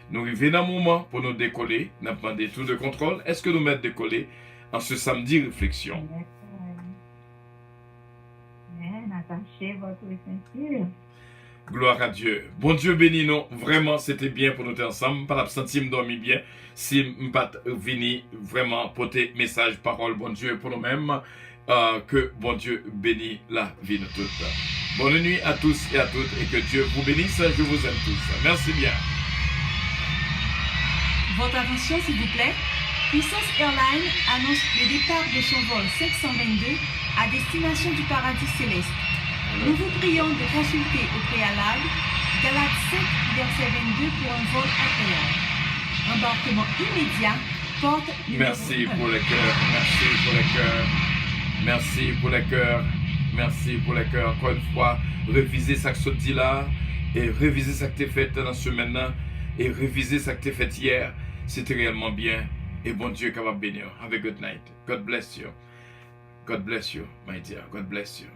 Nous arrivons dans un moment pour nous décoller. Nous avons demandé tout de contrôle. Est-ce que nous mettons décoller en ce samedi réflexion? Attachez votre ceinture. Gloire à Dieu. Bon Dieu béni nous. Vraiment, c'était bien pour nous être ensemble. Pas l'absenti, me dormi bien. Si je pas venu vraiment porter message, parole, bon Dieu pour nous-mêmes. Que bon Dieu bénisse la vie de toutes. Bonne nuit à tous et à toutes et que Dieu vous bénisse. Je vous aime tous. Merci bien. Votre attention s'il vous plaît. Puissance Airlines annonce le départ de son vol 522 à destination du paradis céleste. Nous vous prions de consulter au préalable Galates 5, verset 22 pour un vol agréable. Embarquement immédiat, porte numéro Merci 1. pour les cœurs. Merci pour les cœurs. Merci pour les cœurs. Merci pour les cœurs. Encore une fois, réviser ce que tu dit là et réviser ce que tu as fait dans la semaine et réviser ce que tu as fait hier. C'était réellement bien. Et bon Dieu capable de bénir. Have a good night. God bless you. God bless you, my dear. God bless you.